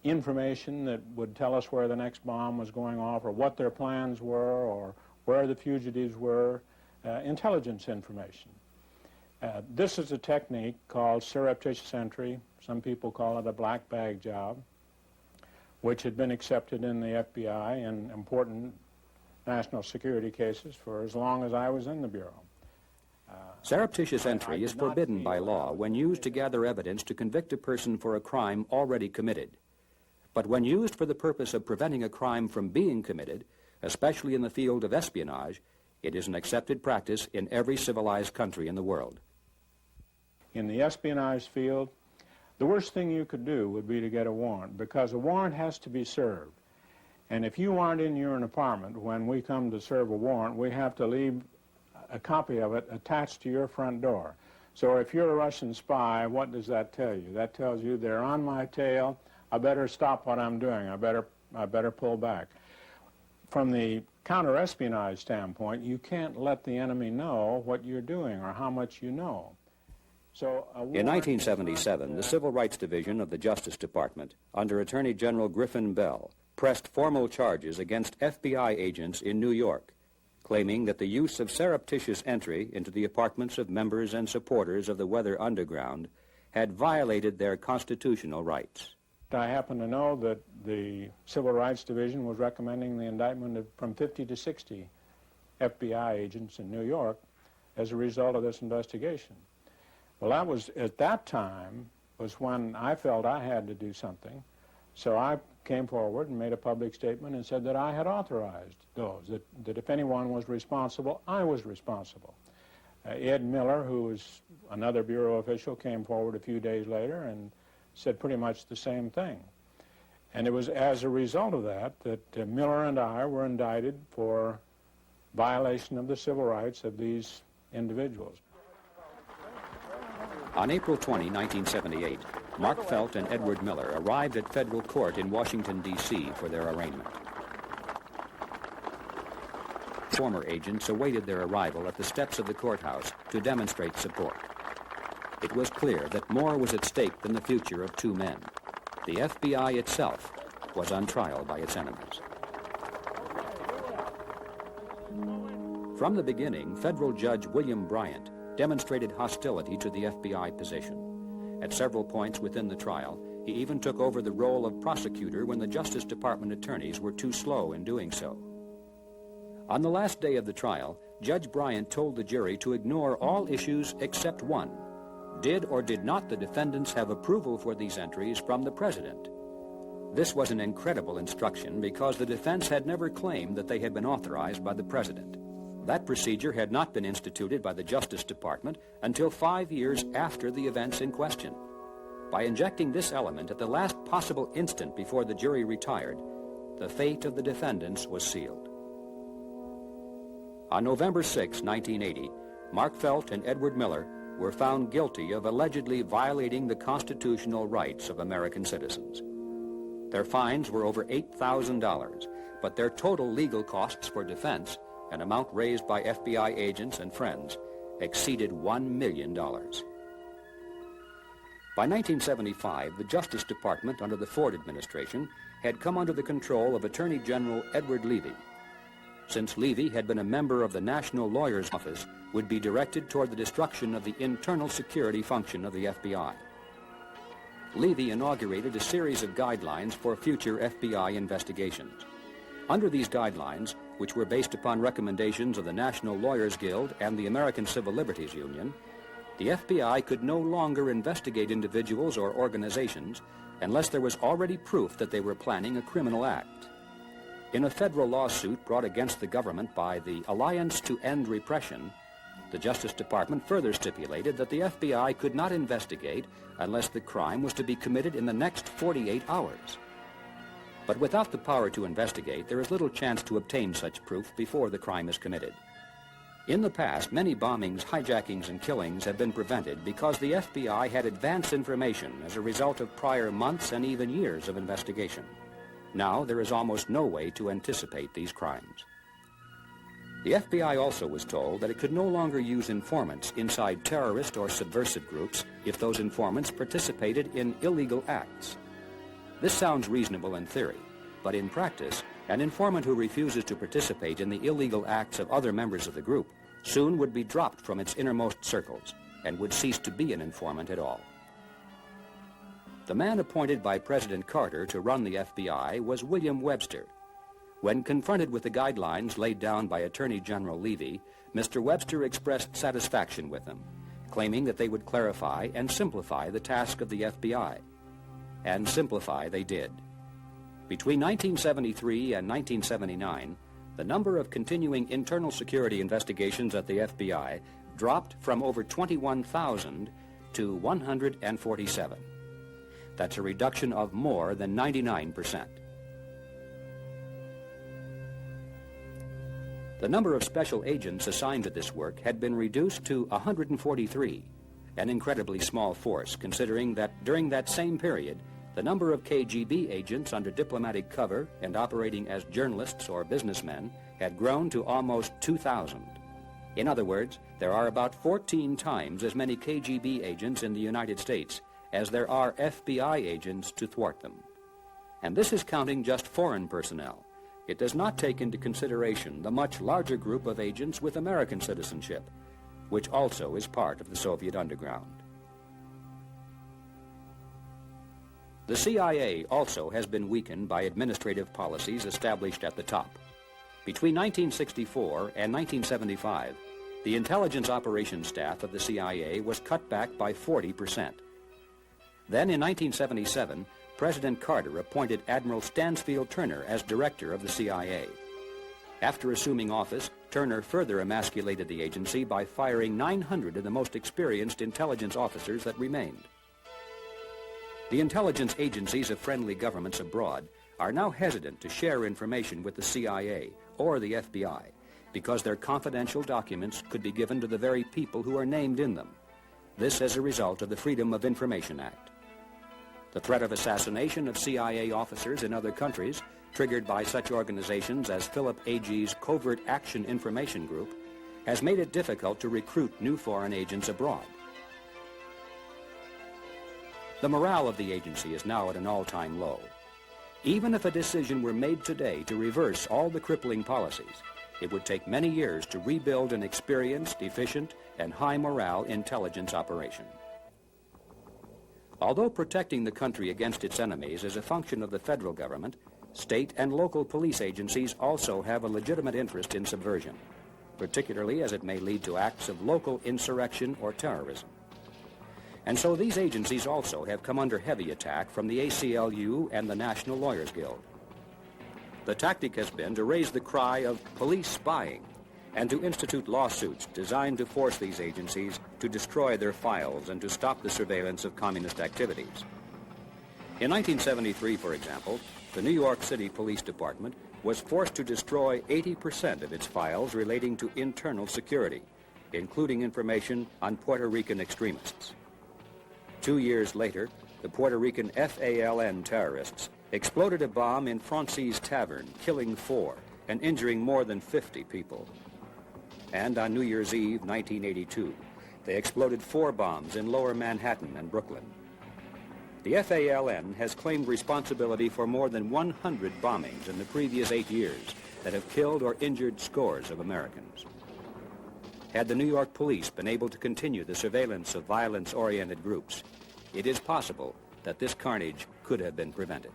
information that would tell us where the next bomb was going off, or what their plans were, or where the fugitives were, intelligence information. This is a technique called surreptitious entry. Some people call it a black bag job, which had been accepted in the FBI in important national security cases for as long as I was in the Bureau. Surreptitious entry is forbidden by law when used to gather evidence to convict a person for a crime already committed. But when used for the purpose of preventing a crime from being committed, especially in the field of espionage, it is an accepted practice in every civilized country in the world. In the espionage field, the worst thing you could do would be to get a warrant, because a warrant has to be served. And if you aren't in your apartment when we come to serve a warrant, we have to leave a copy of it attached to your front door. So if you're a Russian spy, what does that tell you? That tells you they're on my tail. I better stop what I'm doing. I better pull back. From the counter-espionage standpoint, you can't let the enemy know what you're doing or how much you know. So in 1977, the Civil Rights Division of the Justice Department, under Attorney General Griffin Bell, pressed formal charges against FBI agents in New York, claiming that the use of surreptitious entry into the apartments of members and supporters of the Weather Underground had violated their constitutional rights. I happen to know that the Civil Rights Division was recommending the indictment of from 50 to 60 FBI agents in New York as a result of this investigation. Well, that was, at that time, was when I felt I had to do something. So I came forward and made a public statement and said that I had authorized those, that if anyone was responsible, I was responsible. Ed Miller, who was another Bureau official, came forward a few days later and said pretty much the same thing. And it was as a result of that that Miller and I were indicted for violation of the civil rights of these individuals. On April 20, 1978, Mark Felt and Edward Miller arrived at federal court in Washington, D.C. for their arraignment. Former agents awaited their arrival at the steps of the courthouse to demonstrate support. It was clear that more was at stake than the future of 2 men. The FBI itself was on trial by its enemies. From the beginning, federal judge William Bryant demonstrated hostility to the FBI position. At several points within the trial, he even took over the role of prosecutor when the Justice Department attorneys were too slow in doing so. On the last day of the trial, Judge Bryant told the jury to ignore all issues except one. Did or did not the defendants have approval for these entries from the President? This was an incredible instruction because the defense had never claimed that they had been authorized by the President. That procedure had not been instituted by the Justice Department until 5 years after the events in question. By injecting this element at the last possible instant before the jury retired, the fate of the defendants was sealed. On November 6, 1980, Mark Felt and Edward Miller were found guilty of allegedly violating the constitutional rights of American citizens. Their fines were over $8,000, but their total legal costs for defense, an amount raised by FBI agents and friends, exceeded $1 million. By 1975, the Justice Department under the Ford administration had come under the control of Attorney General Edward Levy. since Levy had been a member of the National Lawyer's Office, would be directed toward the destruction of the internal security function of the FBI. Levy inaugurated a series of guidelines for future FBI investigations. Under these guidelines, which were based upon recommendations of the National Lawyers Guild and the American Civil Liberties Union, the FBI could no longer investigate individuals or organizations unless there was already proof that they were planning a criminal act. In a federal lawsuit brought against the government by the Alliance to End Repression, the Justice Department further stipulated that the FBI could not investigate unless the crime was to be committed in the next 48 hours. But without the power to investigate, there is little chance to obtain such proof before the crime is committed. In the past, many bombings, hijackings, and killings have been prevented because the FBI had advance information as a result of prior months and even years of investigation. Now, there is almost no way to anticipate these crimes. The FBI also was told that it could no longer use informants inside terrorist or subversive groups if those informants participated in illegal acts. This sounds reasonable in theory, but in practice, an informant who refuses to participate in the illegal acts of other members of the group soon would be dropped from its innermost circles and would cease to be an informant at all. The man appointed by President Carter to run the FBI was William Webster. When confronted with the guidelines laid down by Attorney General Levy, Mr. Webster expressed satisfaction with them, claiming that they would clarify and simplify the task of the FBI. And simplify they did. Between 1973 and 1979, the number of continuing internal security investigations at the FBI dropped from over 21,000 to 147. That's a reduction of more than 99%. The number of special agents assigned to this work had been reduced to 143, an incredibly small force considering that during that same period, the number of KGB agents under diplomatic cover and operating as journalists or businessmen had grown to almost 2,000. In other words, there are about 14 times as many KGB agents in the United States as there are FBI agents to thwart them. And this is counting just foreign personnel. It does not take into consideration the much larger group of agents with American citizenship, which also is part of the Soviet underground. The CIA also has been weakened by administrative policies established at the top. Between 1964 and 1975, the intelligence operations staff of the CIA was cut back by 40%. Then in 1977, President Carter appointed Admiral Stansfield Turner as director of the CIA. After assuming office, Turner further emasculated the agency by firing 900 of the most experienced intelligence officers that remained. The intelligence agencies of friendly governments abroad are now hesitant to share information with the CIA or the FBI because their confidential documents could be given to the very people who are named in them. This as a result of the Freedom of Information Act. The threat of assassination of CIA officers in other countries, triggered by such organizations as Philip Agee's Covert Action Information Group, has made it difficult to recruit new foreign agents abroad. The morale of the agency is now at an all-time low. Even if a decision were made today to reverse all the crippling policies, it would take many years to rebuild an experienced, efficient, and high-morale intelligence operation. Although protecting the country against its enemies is a function of the federal government, state and local police agencies also have a legitimate interest in subversion, particularly as it may lead to acts of local insurrection or terrorism. And so these agencies also have come under heavy attack from the ACLU and the National Lawyers Guild. The tactic has been to raise the cry of police spying and to institute lawsuits designed to force these agencies to destroy their files and to stop the surveillance of communist activities. In 1973, for example, the New York City Police Department was forced to destroy 80% of its files relating to internal security, including information on Puerto Rican extremists. 2 years later, the Puerto Rican FALN terrorists exploded a bomb in Francie's Tavern, killing 4 and injuring more than 50 people. And on New Year's Eve, 1982, they exploded 4 bombs in Lower Manhattan and Brooklyn. The FALN has claimed responsibility for more than 100 bombings in the previous 8 years, that have killed or injured scores of Americans. Had the New York police been able to continue the surveillance of violence-oriented groups, it is possible that this carnage could have been prevented.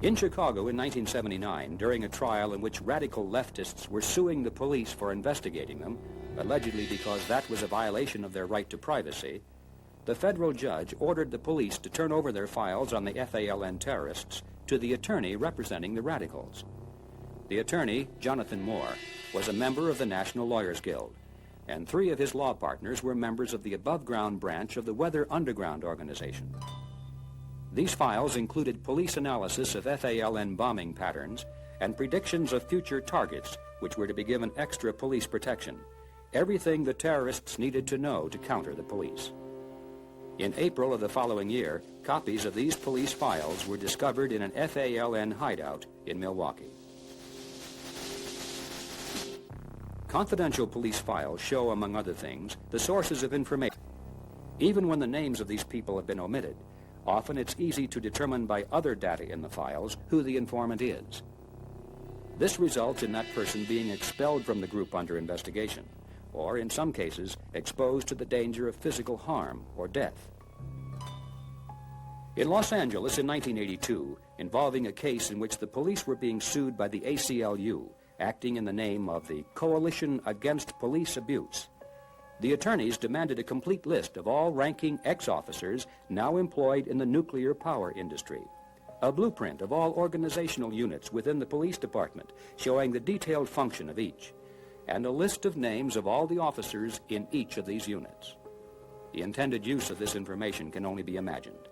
In Chicago in 1979, during a trial in which radical leftists were suing the police for investigating them, allegedly because that was a violation of their right to privacy, the federal judge ordered the police to turn over their files on the FALN terrorists to the attorney representing the radicals. The attorney, Jonathan Moore, was a member of the National Lawyers Guild, and 3 of his law partners were members of the above-ground branch of the Weather Underground organization. These files included police analysis of FALN bombing patterns and predictions of future targets which were to be given extra police protection, everything the terrorists needed to know to counter the police. In April of the following year, copies of these police files were discovered in an FALN hideout in Milwaukee. Confidential police files show, among other things, the sources of information. Even when the names of these people have been omitted, often it's easy to determine by other data in the files who the informant is. This results in that person being expelled from the group under investigation, or in some cases, exposed to the danger of physical harm or death. In Los Angeles in 1982, involving a case in which the police were being sued by the ACLU, acting in the name of the Coalition Against Police Abuse, the attorneys demanded a complete list of all ranking ex-officers now employed in the nuclear power industry, a blueprint of all organizational units within the police department showing the detailed function of each, and a list of names of all the officers in each of these units. The intended use of this information can only be imagined,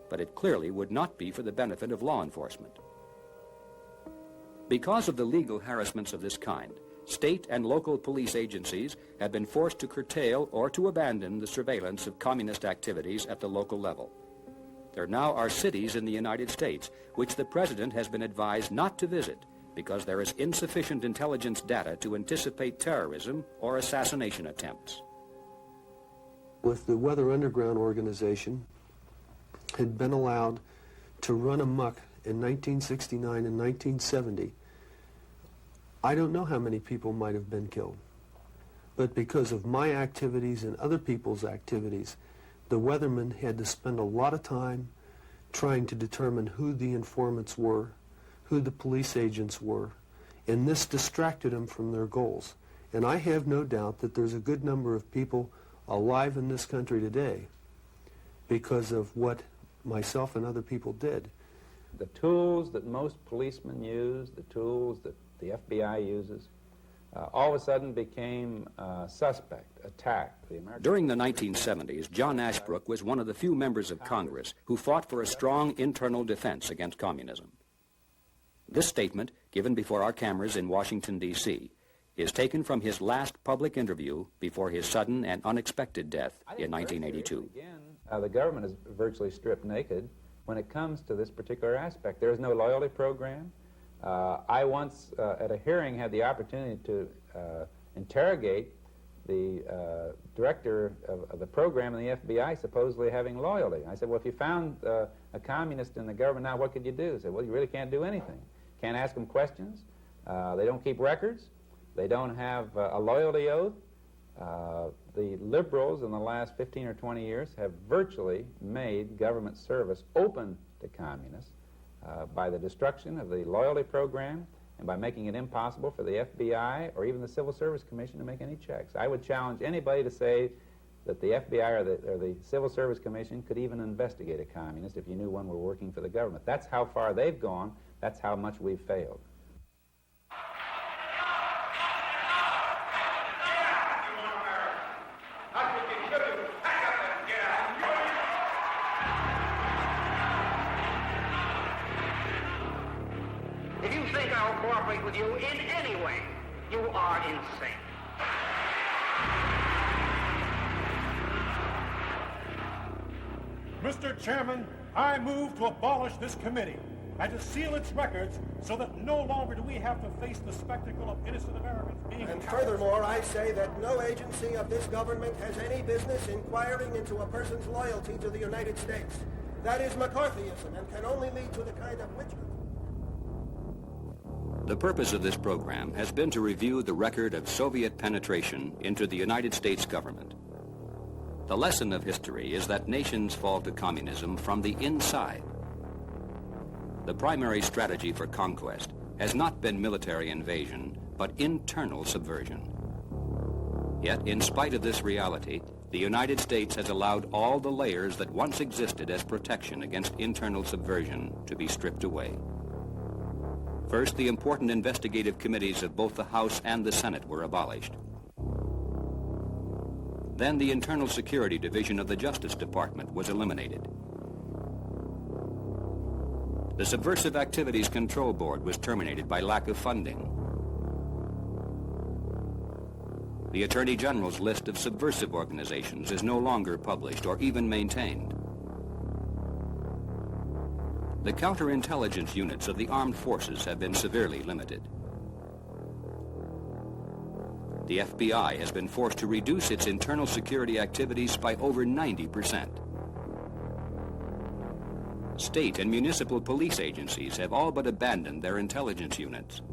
but it clearly would not be for the benefit of law enforcement. Because of the legal harassments of this kind, state and local police agencies have been forced to curtail or to abandon the surveillance of communist activities at the local level. There now are cities in the United States which the President has been advised not to visit because there is insufficient intelligence data to anticipate terrorism or assassination attempts. If the Weather Underground organization had been allowed to run amok in 1969 and 1970, I don't know how many people might have been killed. But because of my activities and other people's activities, the weathermen had to spend a lot of time trying to determine who the informants were, who the police agents were, and this distracted them from their goals. And I have no doubt that there's a good number of people alive in this country today because of what myself and other people did. The tools that most policemen use, the tools that the FBI uses, all of a sudden became suspect, attacked. During the 1970s, John Ashbrook was one of the few members of Congress who fought for a strong internal defense against communism. This statement, given before our cameras in Washington, D.C., is taken from his last public interview before his sudden and unexpected death in 1982. Again, the government is virtually stripped naked when it comes to this particular aspect. There is no loyalty program. I once, at a hearing, had the opportunity to interrogate the director of the program in the FBI supposedly having loyalty. I said, well, if you found a communist in the government now, what could you do? He said, well, you really can't do anything. Can't ask them questions. They don't keep records. They don't have a loyalty oath. The liberals in the last 15 or 20 years have virtually made government service open to communists by the destruction of the loyalty program and by making it impossible for the FBI or even the Civil Service Commission to make any checks. I would challenge anybody to say that the FBI or the Civil Service Commission could even investigate a communist if you knew one were working for the government. That's how far they've gone. That's how much we've failed. If you think I'll cooperate with you in any way, you are insane. Mr. Chairman, I move to abolish this committee and to seal its records so that no longer do we have to face the spectacle of innocent Americans being... And furthermore, I say that no agency of this government has any business inquiring into a person's loyalty to the United States. That is McCarthyism and can only lead to the kind of witchcraft. The purpose of this program has been to review the record of Soviet penetration into the United States government. The lesson of history is that nations fall to communism from the inside. The primary strategy for conquest has not been military invasion, but internal subversion. Yet, in spite of this reality, the United States has allowed all the layers that once existed as protection against internal subversion to be stripped away. First, the important investigative committees of both the House and the Senate were abolished. Then the Internal Security Division of the Justice Department was eliminated. The Subversive Activities Control Board was terminated by lack of funding. The Attorney General's list of subversive organizations is no longer published or even maintained. The counterintelligence units of the armed forces have been severely limited. The FBI has been forced to reduce its internal security activities by over 90%. State and municipal police agencies have all but abandoned their intelligence units.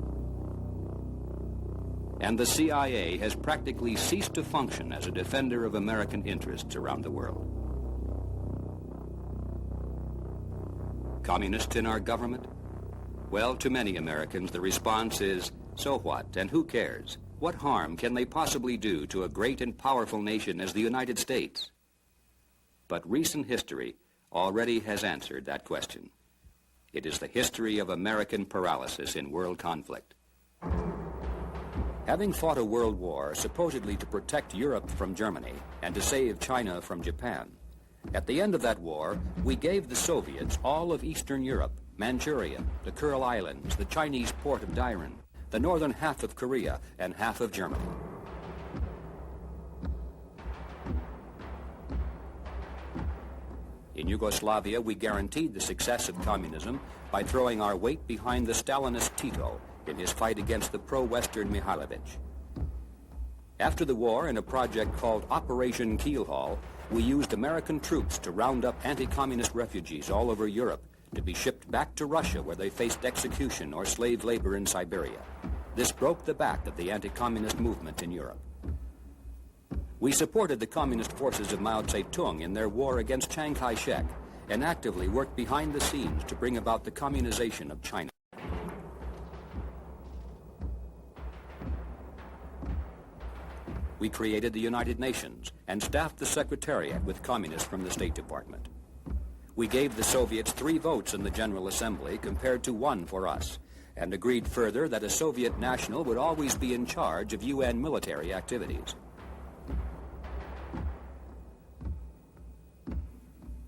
And the CIA has practically ceased to function as a defender of American interests around the world. Communists in our government? Well, to many Americans, the response is, so what, and who cares? What harm can they possibly do to a great and powerful nation as the United States? But recent history already has answered that question. It is the history of American paralysis in world conflict. Having fought a world war supposedly to protect Europe from Germany and to save China from Japan, at the end of that war, we gave the Soviets all of Eastern Europe, Manchuria, the Kuril Islands, the Chinese port of Dairen, the northern half of Korea, and half of Germany. In Yugoslavia, we guaranteed the success of communism by throwing our weight behind the Stalinist Tito in his fight against the pro-Western Mihailovich. After the war, in a project called Operation Keelhaul, we used American troops to round up anti-communist refugees all over Europe to be shipped back to Russia where they faced execution or slave labor in Siberia. This broke the back of the anti-communist movement in Europe. We supported the communist forces of Mao Zedong in their war against Chiang Kai-shek and actively worked behind the scenes to bring about the communization of China. We created the United Nations and staffed the Secretariat with communists from the State Department. We gave the Soviets 3 votes in the General Assembly compared to 1 for us, and agreed further that a Soviet national would always be in charge of UN military activities.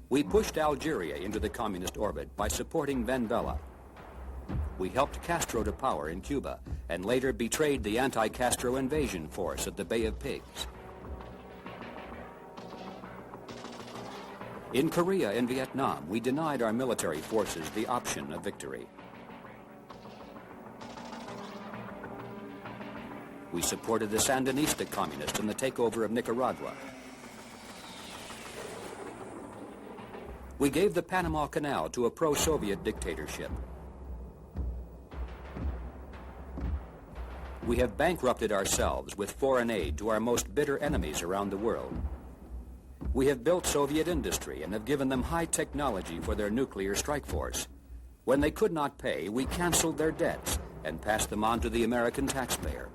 We pushed Algeria into the communist orbit by supporting Ben Bella. We helped Castro to power in Cuba and later betrayed the anti-Castro invasion force at the Bay of Pigs. In Korea and Vietnam, we denied our military forces the option of victory. We supported the Sandinista communists in the takeover of Nicaragua. We gave the Panama Canal to a pro-Soviet dictatorship. We have bankrupted ourselves with foreign aid to our most bitter enemies around the world. We have built Soviet industry and have given them high technology for their nuclear strike force. When they could not pay, we canceled their debts and passed them on to the American taxpayer.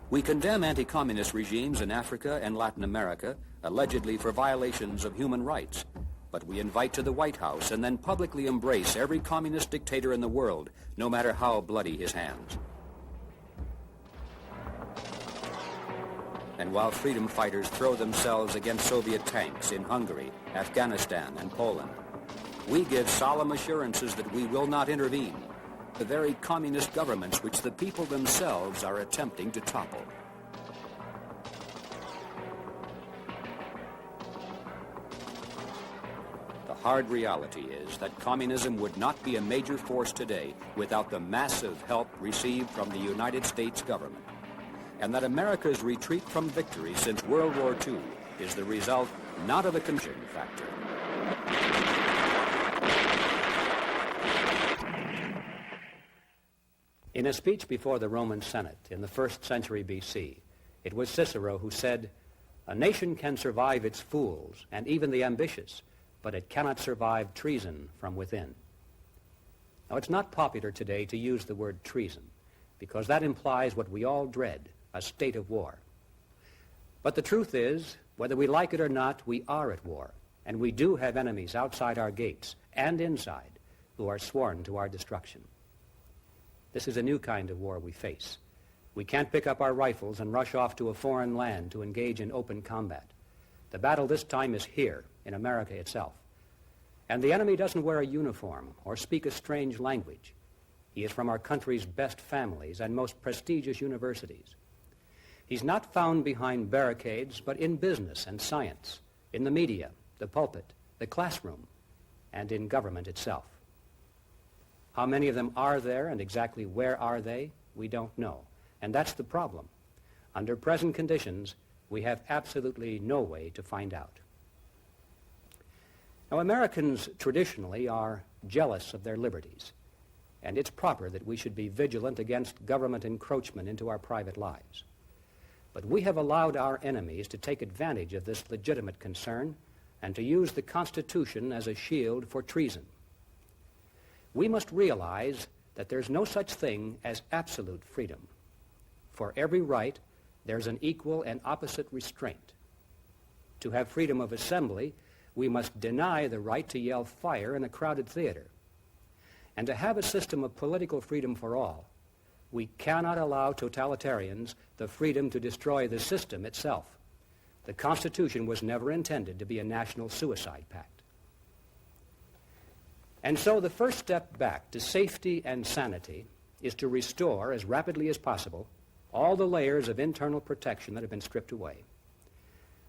We condemn anti-communist regimes in Africa and Latin America, allegedly for violations of human rights. But we invite to the White House and then publicly embrace every communist dictator in the world, no matter how bloody his hands. And while freedom fighters throw themselves against Soviet tanks in Hungary, Afghanistan, and Poland, we give solemn assurances that we will not intervene, the very communist governments which the people themselves are attempting to topple. The hard reality is that communism would not be a major force today without the massive help received from the United States government, and that America's retreat from victory since World War II is the result not of a condition factor. In a speech before the Roman Senate in the 1st century BC, it was Cicero who said, "A nation can survive its fools and even the ambitious, but it cannot survive treason from within." Now, it's not popular today to use the word treason, because that implies what we all dread, a state of war. But the truth is, whether we like it or not, we are at war, and we do have enemies outside our gates and inside who are sworn to our destruction. This is a new kind of war we face. We can't pick up our rifles and rush off to a foreign land to engage in open combat. The battle this time is here, in America itself. And the enemy doesn't wear a uniform or speak a strange language. He is from our country's best families and most prestigious universities. He's not found behind barricades, but in business and science, in the media, the pulpit, the classroom, and in government itself. How many of them are there and exactly where are they? We don't know. And that's the problem. Under present conditions, we have absolutely no way to find out. Now, Americans traditionally are jealous of their liberties, and it's proper that we should be vigilant against government encroachment into our private lives. But we have allowed our enemies to take advantage of this legitimate concern and to use the Constitution as a shield for treason. We must realize that there's no such thing as absolute freedom. For every right, there's an equal and opposite restraint. To have freedom of assembly, we must deny the right to yell fire in a crowded theater. And to have a system of political freedom for all, we cannot allow totalitarians the freedom to destroy the system itself. The Constitution was never intended to be a national suicide pact. And so the first step back to safety and sanity is to restore, as rapidly as possible, all the layers of internal protection that have been stripped away.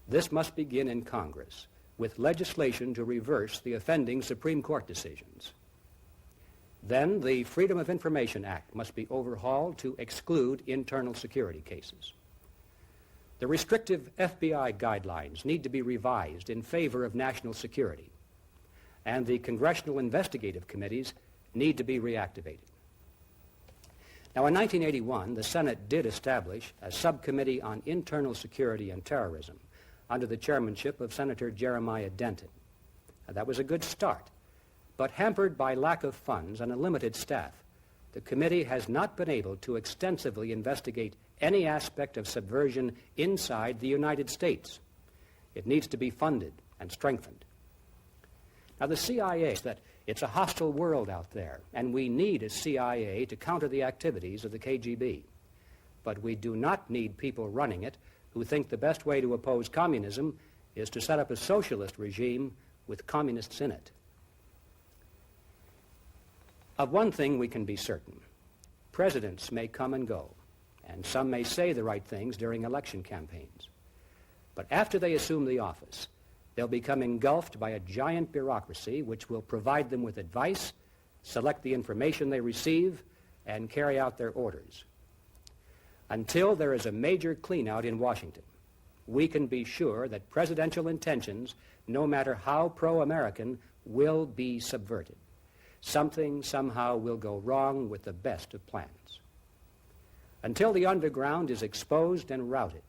This must begin in Congress, with legislation to reverse the offending Supreme Court decisions. Then the Freedom of Information Act must be overhauled to exclude internal security cases. The restrictive FBI guidelines need to be revised in favor of national security, and the congressional investigative committees need to be reactivated. Now, in 1981, the Senate did establish a subcommittee on internal security and terrorism under the chairmanship of Senator Jeremiah Denton. Now, that was a good start, but hampered by lack of funds and a limited staff, the committee has not been able to extensively investigate any aspect of subversion inside the United States. It needs to be funded and strengthened. Now, the CIA says that it's a hostile world out there, and we need a CIA to counter the activities of the KGB. But we do not need people running it who think the best way to oppose communism is to set up a socialist regime with communists in it. Of one thing we can be certain. Presidents may come and go, and some may say the right things during election campaigns. But after they assume the office, they'll become engulfed by a giant bureaucracy which will provide them with advice, select the information they receive, and carry out their orders. Until there is a major clean-out in Washington, we can be sure that presidential intentions, no matter how pro-American, will be subverted. Something somehow will go wrong with the best of plans. Until the underground is exposed and routed,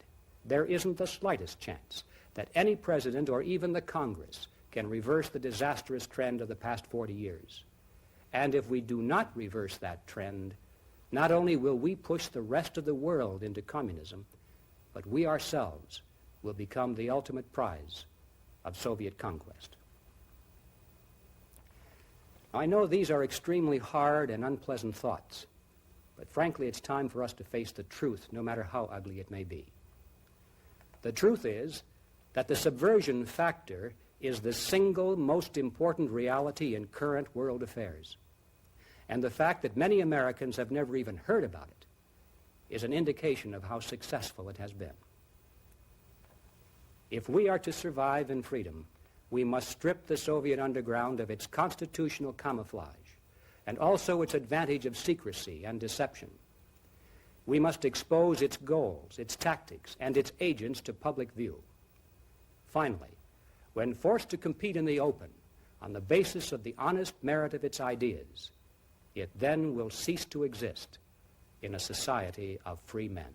there isn't the slightest chance that any president or even the Congress can reverse the disastrous trend of the past 40 years. And if we do not reverse that trend, not only will we push the rest of the world into communism, but we ourselves will become the ultimate prize of Soviet conquest. I know these are extremely hard and unpleasant thoughts, but frankly, it's time for us to face the truth, no matter how ugly it may be. The truth is that the subversion factor is the single most important reality in current world affairs. And the fact that many Americans have never even heard about it is an indication of how successful it has been. If we are to survive in freedom, we must strip the Soviet underground of its constitutional camouflage and also its advantage of secrecy and deception. We must expose its goals, its tactics, and its agents to public view. Finally, when forced to compete in the open on the basis of the honest merit of its ideas, it then will cease to exist in a society of free men.